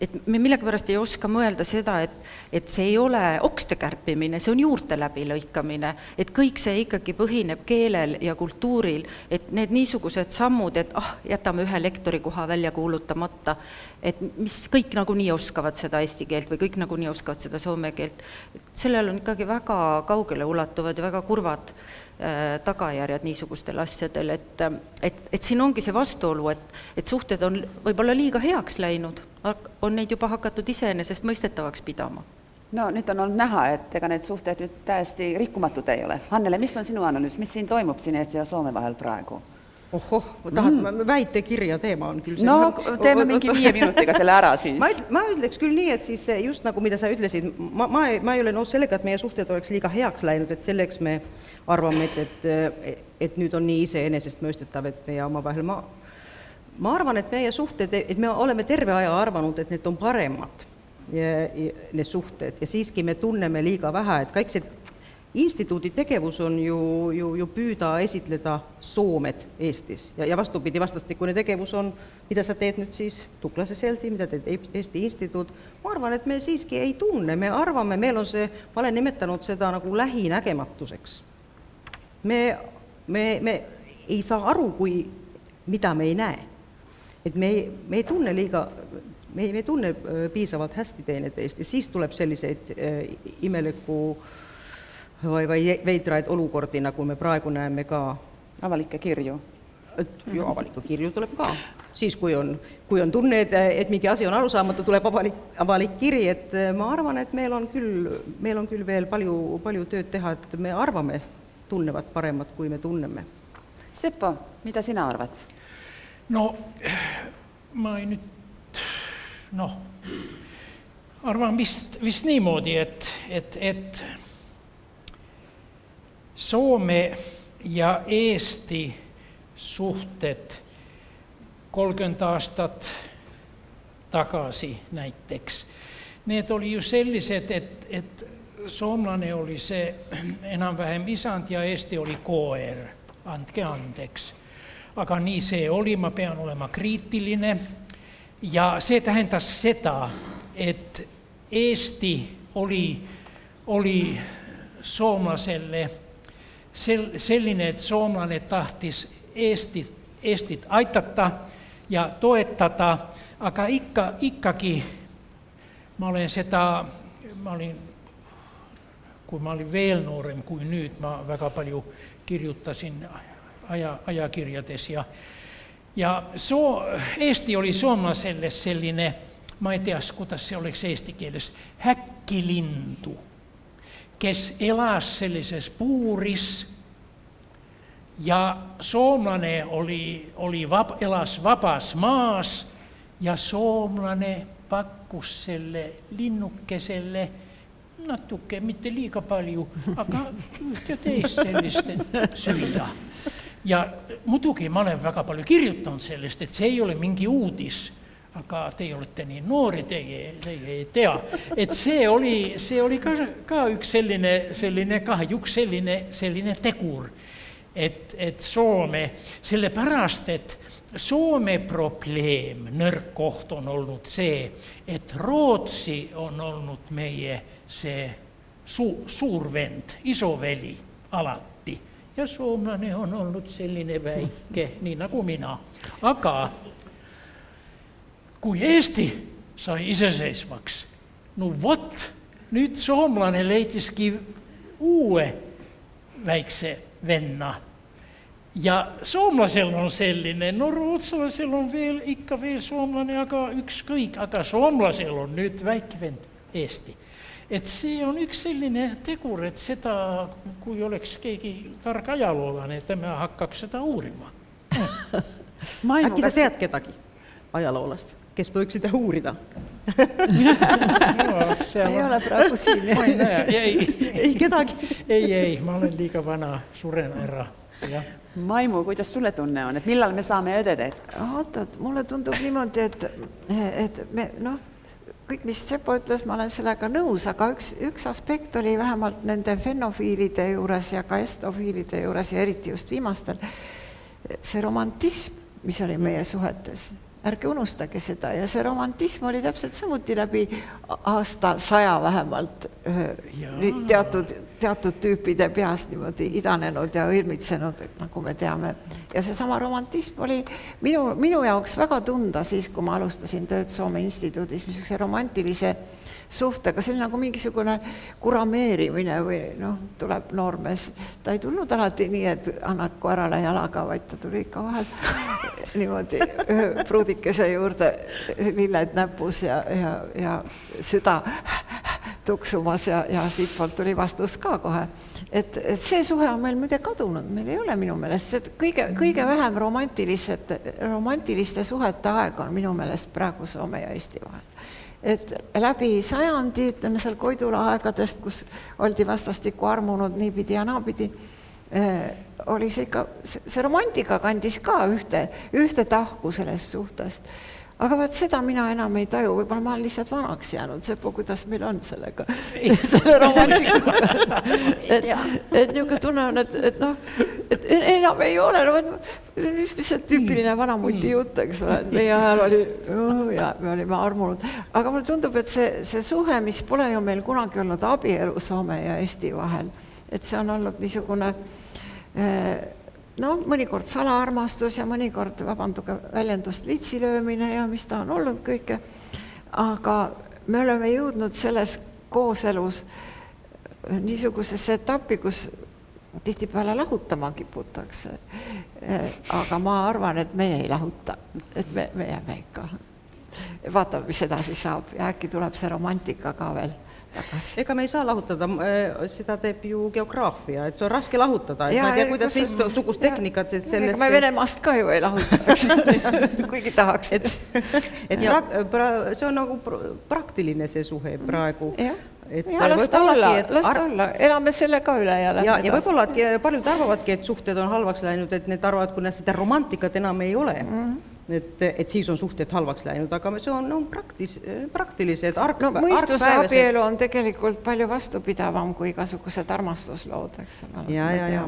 et me millegipärast ei oska mõelda seda, et see ei ole okste kärpimine, see on juurte läbi lõikamine, et kõik see ikkagi põhineb keelel ja kultuuril, et need niisugused sammud, et jätame ühe lektori koha välja kuulutamata, et mis kõik nagunii oskavad seda eesti keelt või kõik nagunii oskavad seda soome keelt, sellel on ikkagi väga kaugele ulatuvad ja väga kurvad tagajärjed niisugustel asjadel, et siin ongi see vastuolu, et suhted on võib-olla liiga heaks läinud, on neid juba hakatud iseenesest mõistetavaks pidama. No nüüd on olnud näha, et ega need suhted nüüd täiesti rikkumatud ei ole. Hannele, mis on sinu analüüs, mis siin toimub siin Eesti ja Soome vahel praegu? Väite kirja teema on küll see. No, teeme mingi 5 minutiga selle ära siis. Ma ütleks küll nii, et siis just nagu mida sa ütlesid, ma ei ole nõus sellega, et meie suhted oleks liiga heaks läinud, et selleks me arvame, et nüüd on nii iseenesest mõistetav, et meie omavahel. Ma arvan, et meie suhted, et me oleme terve aja arvanud, et need on paremad, need suhted, ja siiski me tunneme liiga vähe, et kõik see instituudi tegevus on ju püüda esitleda Soomed Eestis ja vastupidi, vastastikune tegevus on, mida sa teed nüüd siis Tuklase seltsi, mida teed Eesti instituut. Ma arvan, et me siiski ei tunne, me arvame, meil on see, ma olen nimetanud seda nagu lähinägematuseks. Me ei saa aru, mida me ei näe. Et me ei tunne me ei tunne piisavalt hästi teineteist ja siis tuleb selliseid imeliku või veidraid olukordi, nagu me praegu näeme ka. Avalikke kirju. ju avalikku kirju tuleb ka. Siis, kui on tunne, et mingi asi on arusaamatu, tuleb avalik kiri, et ma arvan, et meil on küll veel palju tööd teha, et me arvame tunnevad paremat, kui me tunneme. Seppo, mida sina arvad? No, ma ei arvan vist niimoodi, et Soome ja Eesti suhted 30 aastat tagasi näiteks. Need oli ju sellised, et soomlane oli see enam-vähem isand ja Eesti oli koer, andke andeks. Aga nii see oli, ma pean olema kriitiline. Ja see tähendas seda, et Eesti oli soomlaselle selline, et soomlane tahtis Eestit aitata ja toetada, aga ikkagi kui ma olin veel noorem kui nüüd, ma väga palju kirjutasin ajakirjades ja Eesti oli soomlaselle selline, ma ei tea, kuidas see oleks eesti keeles, häkkilindu, kes elas sellises puuris ja soomlane elas vabas maas ja soomlane pakkus selle linnukeselle natuke, mitte liiga palju, aga ja teist sellist süüa. Ja muidugi ma olen väga palju kirjutanud sellest, et see ei ole mingi uudis, aga teie olete nii noori, teie ei tea. Et see oli ka üks selline tegur, et Soome, sellepärast, et Soome probleem, nõrk koht on olnud see, et Rootsi on olnud meie see suur vend, isoveli alati. Ja soomlane on olnud selline väike, nii nagu mina. Aga kui Eesti sai iseseisvaks, nüüd soomlane leidiski uue väikse venna. Ja soomlasel on selline, rootslasel on ikka veel soomlane, aga ükskõik, aga soomlasel on nüüd väike vend Eesti. Et see on üks selline tegur, et seda, kui oleks keegi tark ajaloolane, et me hakkaks seda uurima. Äkki sa tead kedagi ajaloolast, kes võiks seda uurida? Ei ole praegu siin. Ei kedagi. Ei, ma olen liiga vana, suren ära. Maimu, kuidas sulle tunne on, et millal me saame õdedet? Mulle tundub niimoodi, et me, kõik, mis Seppo ütles, ma olen sellega nõus, aga üks aspekt oli vähemalt nende fenofiilide juures ja ka estofiilide juures ja eriti just viimastel, see romantism, mis oli meie suhetes. Ärge unustage seda ja see romantism oli täpselt samuti läbi aasta 100 vähemalt teatud tüüpide peast niimoodi idanenud ja õilmitsenud, nagu me teame. Ja see sama romantism oli minu jaoks väga tunda siis, kui ma alustasin tööd Soome instituudis, mis romantilise suhtega, see oli nagu mingisugune kurameerimine või tuleb noormees. Ta ei tulnud alati nii, et annad koerale jalaga, vaid ta tuli ikka vahel niimoodi pruudikese juurde lilled näpus ja süda tuksumas ja siitpoolt tuli vastus ka kohe. Et see suhe on meil muide kadunud, meil ei ole minu meelest, see kõige vähem romantiliste suhete aeg on minu meelest praegu Soome ja Eesti vahel. Et läbi sajandi, ütleme seal Koidula aegadest, kus oldi vastastikku armunud niipidi ja naapidi, oli see ikka, see romantika kandis ka ühte tahku sellest suhtest. Aga vaat seda mina enam ei taju, võib-olla ma olen lihtsalt vanaks jäänud, Seppo, kuidas meil on sellega, selle romantikuga. Et niisugune tunne on, et enam ei ole, lihtsalt tüüpiline vanamuti jutt, eks ole, et meie ajal oli, me olime armunud. Aga mulle tundub, et see suhe, mis pole ju meil kunagi olnud abielu Soome ja Eesti vahel, et see on olnud niisugune mõnikord salaarmastus ja mõnikord, vabanduge väljendust, litsilöömine ja mis ta on olnud kõike. Aga me oleme jõudnud selles kooselus niisugusesse etappi, kus tihtipeale lahutama kiputakse. Aga ma arvan, et meie ei lahuta, et me jääme ikka. Vaatame, mis edasi saab ja äkki tuleb see romantika ka veel tagasi. Ega me ei saa lahutada, seda teeb ju geograafia, et see on raske lahutada, et ma ei tea, kuidas sugust tehnikat sellesse... Me Venemaast ka ju ei lahutaks, kuigi tahaks. See on nagu praktiline see suhe praegu. Ja last olla, elame selle ka üle ja lähme edasi. Ja võib-olla, et paljud arvavadki, et suhted on halvaks läinud, et need arvavad, kui seda romantikat enam ei ole. Et siis on suhted halvaks läinud, aga see on praktilised mõistuse abielu on tegelikult palju vastupidavam kui igasugused armastuslood, eks ole. Ja.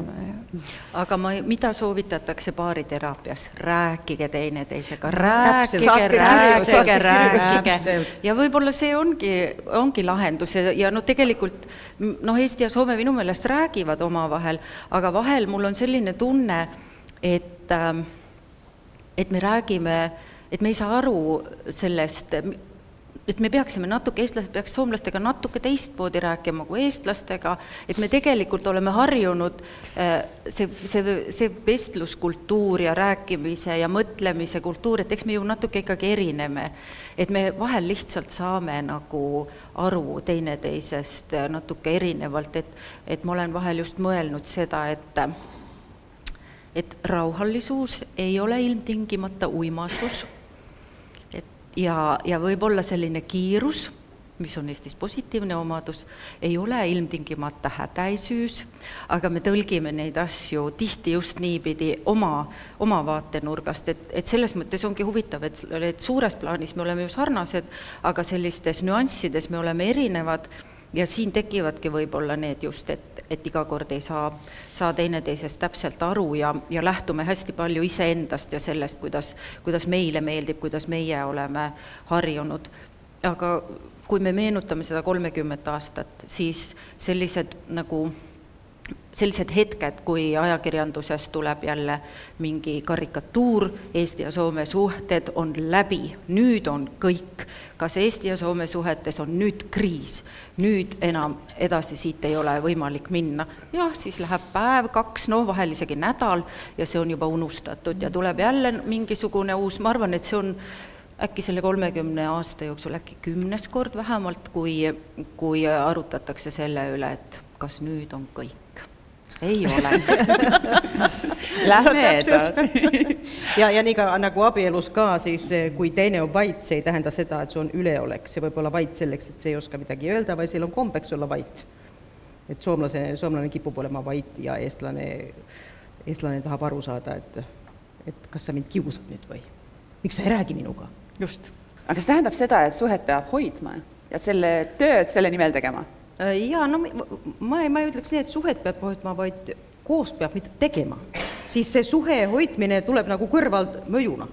Aga mida soovitatakse baariteraapias? Rääkige teineteisega, rääkige. Ja võib-olla see ongi lahendus ja tegelikult Eesti ja Soome minu meelest räägivad omavahel, aga vahel mul on selline tunne, et me räägime, et me ei saa aru sellest, et me peaksime eestlased peaks soomlastega natuke teistmoodi rääkima kui eestlastega, et me tegelikult oleme harjunud see vestluskultuur ja rääkimise ja mõtlemise kultuur, et eks me ju natuke ikkagi erineme, et me vahel lihtsalt saame nagu aru teineteisest natuke erinevalt, et ma olen vahel just mõelnud seda, et rauhallisuus ei ole ilmtingimata uimasus ja võib-olla selline kiirus, mis on Eestis positiivne omadus, ei ole ilmtingimata hädäisyys, aga me tõlgime neid asju tihti just niipidi oma vaatenurgast, et selles mõttes ongi huvitav, et suures plaanis me oleme ju sarnased, aga sellistes nüanssides me oleme erinevad ja siin tekivadki võib-olla need just, et iga kord ei saa teineteisest täpselt aru ja lähtume hästi palju iseendast ja sellest, kuidas meile meeldib, kuidas meie oleme harjunud. Aga kui me meenutame seda 30 aastat, siis sellised hetked, kui ajakirjanduses tuleb jälle mingi karikatuur, Eesti ja Soome suhted on läbi, nüüd on kõik, kas Eesti ja Soome suhetes on nüüd kriis, nüüd enam edasi siit ei ole võimalik minna. Jah, siis läheb päev, 2, vahel isegi nädal ja see on juba unustatud ja tuleb jälle mingisugune uus, ma arvan, et see on äkki selle 30 aasta jooksul äkki 10. kord vähemalt, kui arutatakse selle üle, et kas nüüd on kõik. Ei ole. Lähme edasi. ja nii ka nagu abielus ka, siis kui teine on vait, see ei tähenda seda, et see on üleolek. See võib olla vait selleks, et see ei oska midagi öelda, või seal on kombeks olla vait. Et soomlane kipub olema vait ja eestlane tahab aru saada, et kas sa mind kiusab nüüd või? Miks sa ei räägi minuga? Just. Aga see tähendab seda, et suhet peab hoidma ja selle tööd selle nimel tegema? Jaa, ma ei ütleks nii, et suhet peab hoidma, vaid koos peab mida tegema. Siis see suhe hoidmine tuleb nagu kõrvalt mõjuna.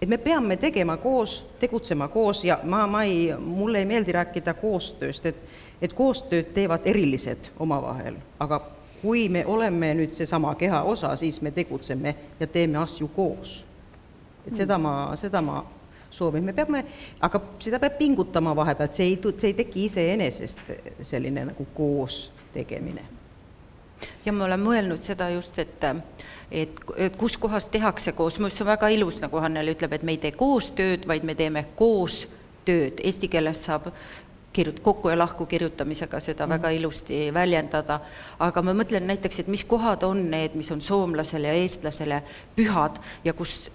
Et me peame tegema koos, tegutsema koos ja mulle ei meeldi rääkida koostööst, et koostööd teevad erilised omavahel, aga kui me oleme nüüd see sama keha osa, siis me tegutseme ja teeme asju koos. Et seda ma soovin. Me peame, aga seda peab pingutama vahepealt, see ei teki iseenesest selline nagu koos tegemine. Ja ma olen mõelnud seda just, et kus kohas tehakse koos. See on väga ilus, nagu Hannele ütleb, et me ei tee koos tööd, vaid me teeme koos tööd. Eesti keeles saab kokku ja lahku kirjutamisega seda väga ilusti väljendada. Aga ma mõtlen näiteks, et mis kohad on need, mis on soomlasele ja eestlasele pühad ja kus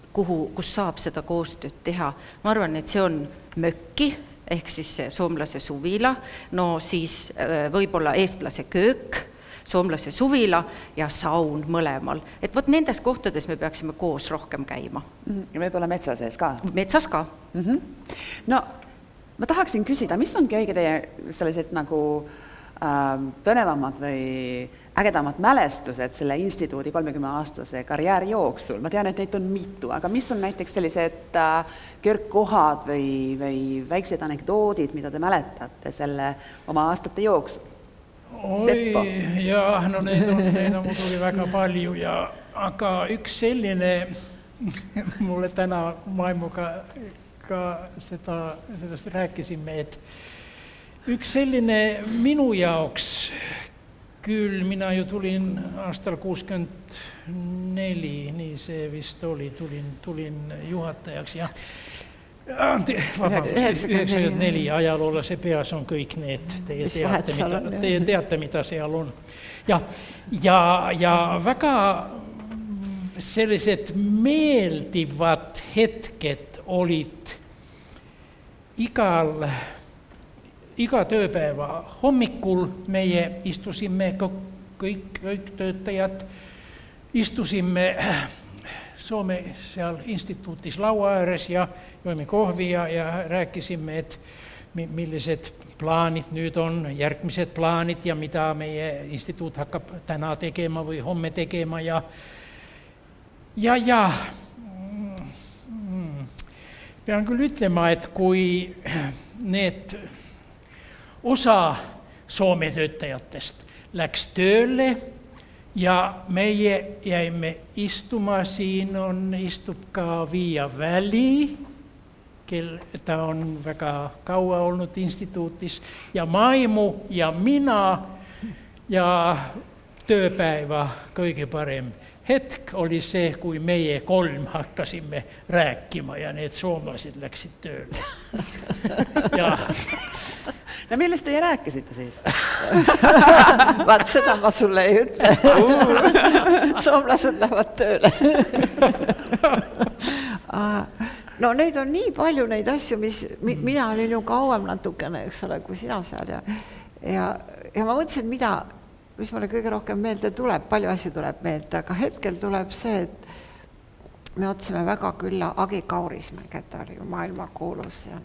saab seda koostööd teha. Ma arvan, et see on mökki, ehk siis soomlase suvila, siis võib-olla eestlase köök, soomlase suvila ja saun mõlemal. Et võt nendes kohtades me peaksime koos rohkem käima. Ja võib-olla metsa sees ka? Metsas ka. No, ma tahaksin küsida, mis ongi õige teie sellised nagu põnevamad või ägedamad mälestused selle instituudi 30-aastase karjääri jooksul? Ma tean, et neid on mitu, aga mis on näiteks sellised kõrgkohad või väiksed anekdoodid, mida te mäletate selle oma aastate jooksul? Seppo? Jah, neid on muidugi väga palju, aga üks selline, mulle täna Maimuga ka sellest rääkisime, et üks selline minu jaoks Küll minä jo tulin aastal 64, niin se vist oli, tulin juhatajaksi ja 94 ajalolla se peas on kõik need, teie teate, mitä siellä on. Ja väga selliset meeldivat hetket olid iga tööpäeva hommikul meie istusimme, kõik töötajad istusimme Soome seal instituutis laua ääres ja joimme kohvia ja rääkisimme, et millised plaanid nüüd on, järgmised plaanid ja mida meie instituut hakkab täna tegema või homme tegema ja pean küll ütlema, et kui need osa Soome töötajatest läks tööle ja meie jäime istuma, siin istub ka Viia Väli, ta on väga kaua olnud instituutis, ja Maimu ja mina ja tööpäeva kõige parem hetk oli see, kui meie 3 hakkasime rääkima ja need soomlased läksid tööle. No millest teie rääkisite siis? Vaat seda ma sulle ei ütle. Soomlased lähevad tööle. No neid on nii palju neid asju, mina olin ju kauem natukene, eks ole, kui sina seal. Ja ma mõtlesin, mis mulle kõige rohkem meelde tuleb, palju asju tuleb meelde, aga hetkel tuleb see, et me otsime väga külla Agi Kaurismäge, ta oli ju maailmakuulus ja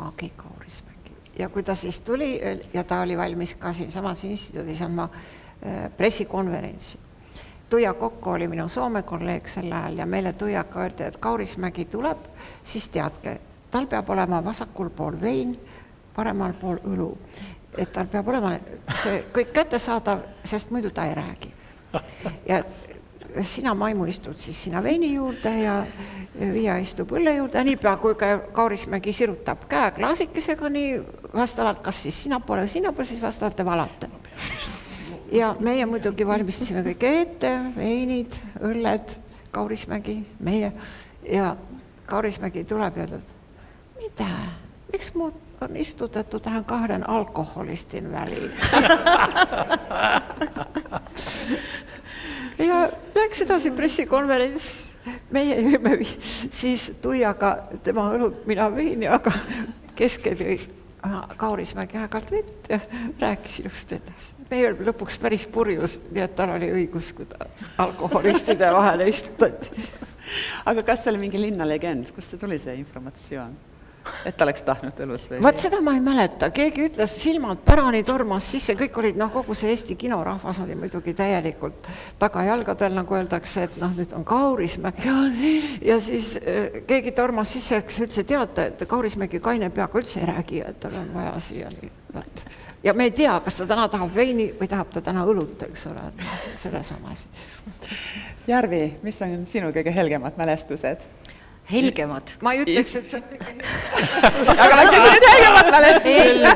Agi Kaurismägi. Ja kui ta siis tuli ja ta oli valmis ka siin samas instituudis andma pressikonverentsi. Tuija Kokko oli minu Soome kolleeg sel ajal ja meile Tuijaga öeldi, et Kaurismägi tuleb, siis teadke, tal peab olema vasakul pool vein, paremal pool õlu. Et tal peab olema see kõik kättesaadav, sest muidu ta ei räägi. Ja sina, Maimu, istud siis sina veini juurde ja Viia istub õlle juurde ja niipea, kui Kaurismägi sirutab käe klaasikesega, nii vastavalt, kas siis sina poole, siis vastavalt te valate. Ja meie muidugi valmistasime kõik ette, veinid, õlled, Kaurismägi, meie ja Kaurismägi tuleb ja ütleb, mida? Miks muud on istutettu tähän 2 alkoholistin väliin? Ja läks edasi pressikonverents, meie jõime siis Tuijaga tema õlut, mina veini, aga keskel jõi Kaurismägi aegalt vett ja rääkis just edasi. Meie oli lõpuks päris purjus, nii et tal oli õigus, kui ta alkoholistide vahele istutati. Aga kas see oli mingi linnalegend, kust see tuli see informatsioon? Et ta oleks tahtnud õlut või? Vaat seda ma ei mäleta. Keegi ütles, silmad pärani tormas sisse, kõik olid, kogu see Eesti kinorahvas oli muidugi täielikult tagajalgadel, nagu öeldakse, et nüüd on Kaurismägi. Ja siis keegi tormas sisse, kes ütles, et teate, et Kaurismägi kaine peaga üldse ei räägi, et tal on vaja siia nii. Ja me ei tea, kas ta täna tahab veini või tahab ta täna õlut, eks ole, selles omasi. Järvi, mis on sinu kõige helgemad mälestused? Helgemad. Ma ei ütleks, et see on kõige aga ma küsin nüüd helgemad mälestused.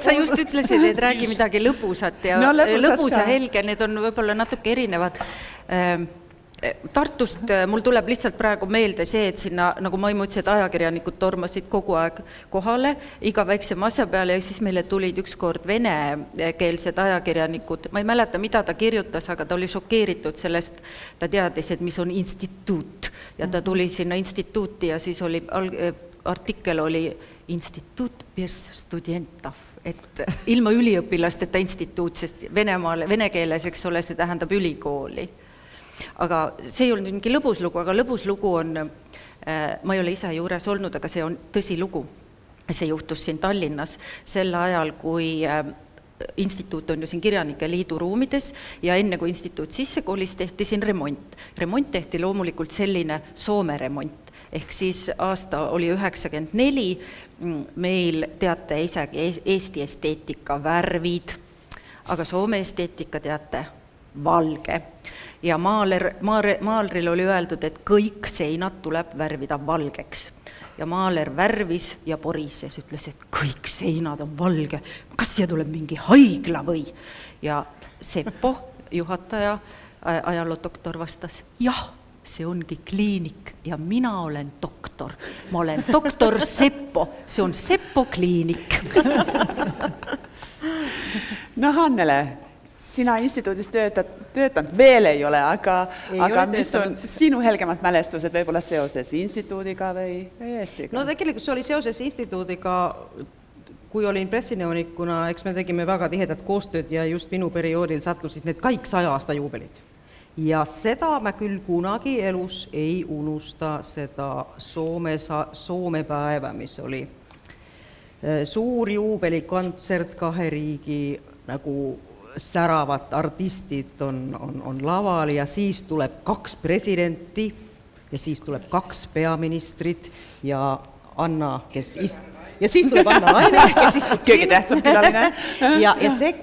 Sa just ütlesid, et räägi midagi lõbusat ja lõbus ja helge, need on võib-olla natuke erinevad. Tartust mul tuleb lihtsalt praegu meelde see, et sinna, nagu ma ütlesin, et ajakirjanikud tormasid kogu aeg kohale, iga väiksema asja peale ja siis meile tulid ükskord venekeelsed ajakirjanikud. Ma ei mäleta, mida ta kirjutas, aga ta oli šokeeritud sellest, ta teadis, et mis on instituut ja ta tuli sinna instituuti ja siis oli artikkel oli instituut bez studentov, et ilma üliõpilasteta instituut, sest vene keeles, eks ole, see tähendab ülikooli. Aga see ei olnud mingi lõbuslugu, aga lõbuslugu on, ma ei ole ise juures olnud, aga see on tõsilugu. See juhtus siin Tallinnas sel ajal, kui instituut on ju siin Kirjanike Liidu ruumides ja enne kui instituut sisse kolis, tehti siin remont. Remont tehti loomulikult selline Soome remont, ehk siis aasta oli 94, meil teate isegi Eesti esteetika värvid, aga Soome esteetika teate valge. ja maalril oli öeldud, et kõik seinad tuleb värvida valgeks. Ja maaler värvis ja porises, ütles, et kõik seinad on valge, kas siia tuleb mingi haigla või? Ja Seppo, juhataja, ajaloodoktor vastas, jah, see ongi kliinik ja mina olen doktor. Ma olen doktor Seppo, see on Seppo kliinik. No Hannele, sina instituudis töötanud veel ei ole, aga mis on sinu helgemad mälestused võib-olla seoses instituudiga või Eestiga? No tegelikult see oli seoses instituudiga, kui olin pressinõunikuna, eks me tegime väga tihedat koostööd ja just minu perioodil sattusid need kõik 100 aasta juubelid. Ja seda me küll kunagi elus ei unusta, seda Soome päeva, mis oli suur juubelikontsert, 2 riigi nagu säravad artistid on laval ja siis tuleb 2 presidenti ja siis tuleb 2 peaministrit ja Anna, ja siis tuleb Anna naine, kes istub Kõige tähtsam külaline. ja see,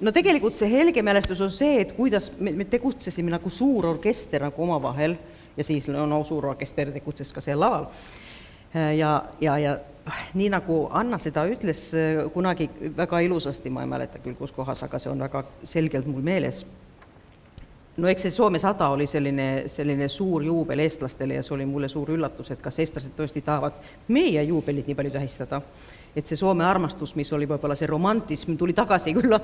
no tegelikult see helge mälestus on see, et kuidas me tegutsesime nagu suur orkester nagu omavahel ja siis suur orkester tegutses ka seal laval. Ja nii nagu Anna seda ütles kunagi väga ilusasti, ma ei mäleta küll kus kohas, aga see on väga selgelt mul meeles. No eks see Soome 100 oli selline suur juubel eestlastele ja see oli mulle suur üllatus, et kas eestlased tõesti tahavad meie juubelit nii palju tähistada. Et see Soome armastus, mis oli võib-olla see romantism, tuli tagasi küll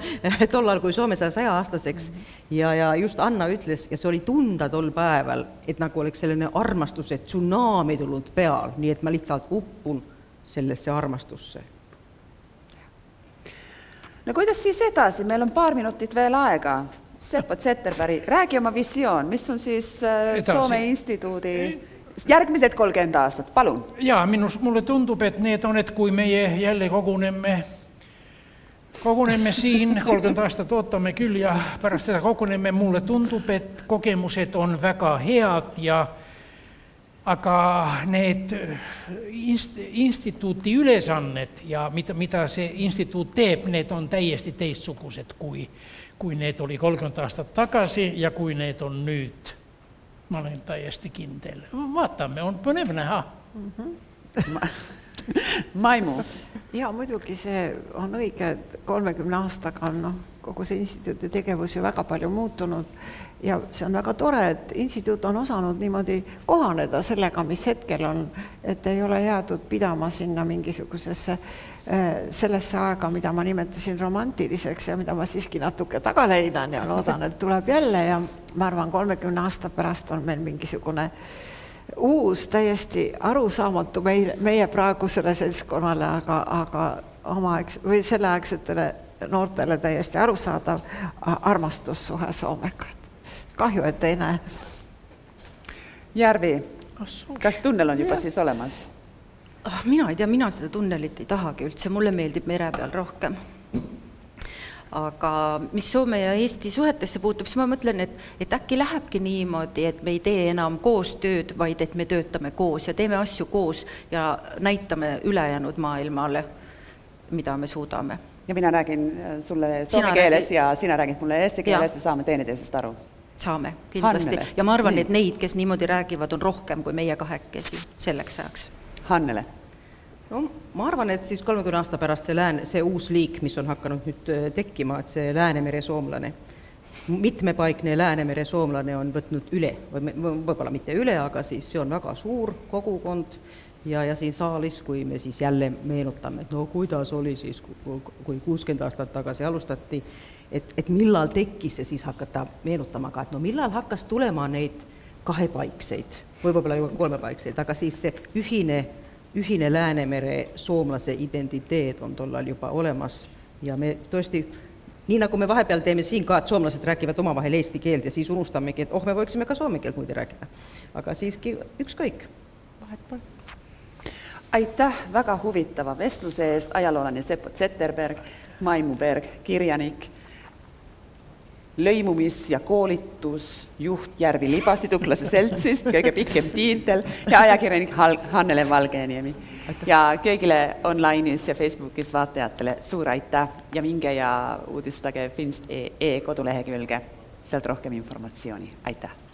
tollal, kui Soome sai 100-aastaseks ja just Anna ütles, ja see oli tunda tol päeval, et nagu oleks selline armastuse tsunami tulnud peal, nii et ma lihtsalt uppun sellesse armastusse. No kuidas siis edasi? Meil on paar minutit veel aega. Seppo Zetterberg, räägi oma visioon, mis on siis Soome instituudi järgmised 30 aastat, palun. Jaa, mulle tundub, et need on, et kui meie jälle koguneme siin, 30 aastat ootame küll ja pärast seda koguneme, mulle tundub, et kogemused on väga head aga need instituuti ülesanned ja mida see instituut teeb, need on täiesti teistsugused, kui need oli 30 aastat tagasi ja kui need on nüüd. Ma olen täiesti kindel. Vaatame, on põnev näha. Maimu. Ja muidugi see on õige, et 30 aastaga on kogu see instituudi tegevus ju väga palju muutunud ja see on väga tore, et instituut on osanud niimoodi kohaneda sellega, mis hetkel on, et ei ole jäädud pidama sinna mingisugusesse sellesse aega, mida ma nimetasin romantiliseks ja mida ma siiski natuke taga leidan ja loodan, et tuleb jälle ja ma arvan, 30 aasta pärast on meil mingisugune uus, täiesti arusaamatu meie praegusele seltskonnale, aga või selleaegsetele noortele täiesti arusaadav armastussuhe Soomega. Kahju, et ei näe. Järvi, kas tunnel on juba siis olemas? Mina ei tea, mina seda tunnelit ei tahagi üldse, mulle meeldib mere peal rohkem. Aga mis Soome ja Eesti suhetesse puutub, siis ma mõtlen, et äkki lähebki niimoodi, et me ei tee enam koos tööd, vaid et me töötame koos ja teeme asju koos ja näitame ülejäänud maailmale, mida me suudame. Ja mina räägin sulle soome keeles ja sina räägid mulle eesti keeles ja saame teineteisest aru. Saame, kindlasti. Hannele. Ja ma arvan, et neid, kes niimoodi räägivad, on rohkem kui meie kahekesi selleks ajaks. Hannele. No, ma arvan, et siis 30 aasta pärast see uus liik, mis on hakanud nüüd tekkima, et see Läänemere soomlane, mitmepaikne Läänemere soomlane on võtnud üle, võib-olla mitte üle, aga siis see on väga suur kogukond ja siin saalis, kui me siis jälle meenutame, et no kuidas oli siis, kui 60 aastat tagasi alustati, et millal tekkis see siis hakata meenutama ka, et no millal hakkas tulema neid kahepaikseid, võib-olla juba kolmepaikseid, aga siis see ühine Läänemere soomlase identiteet on tollal juba olemas ja me tõesti, nii nagu me vahepeal teeme siin ka, et soomlased räägivad omavahel eesti keelt ja siis unustamegi, et me võiksime ka soome keelt muide rääkida. Aga siiski ükskõik. Aitäh väga huvitava vestluse eest, ajaloolane Seppo Zetterberg, Maimu Berg, kirjanik, lõimumis- ja koolitusjuht Järvi Libastituklase seltsist, kõige pikem tiitel ja ajakirjanik Hannele Valgeniemi. Ja kõigile online'is ja Facebookis vaatajatele suur aitäh ja minge ja uudistage finst.ee kodulehekülge. sealt rohkem informatsiooni, aitäh!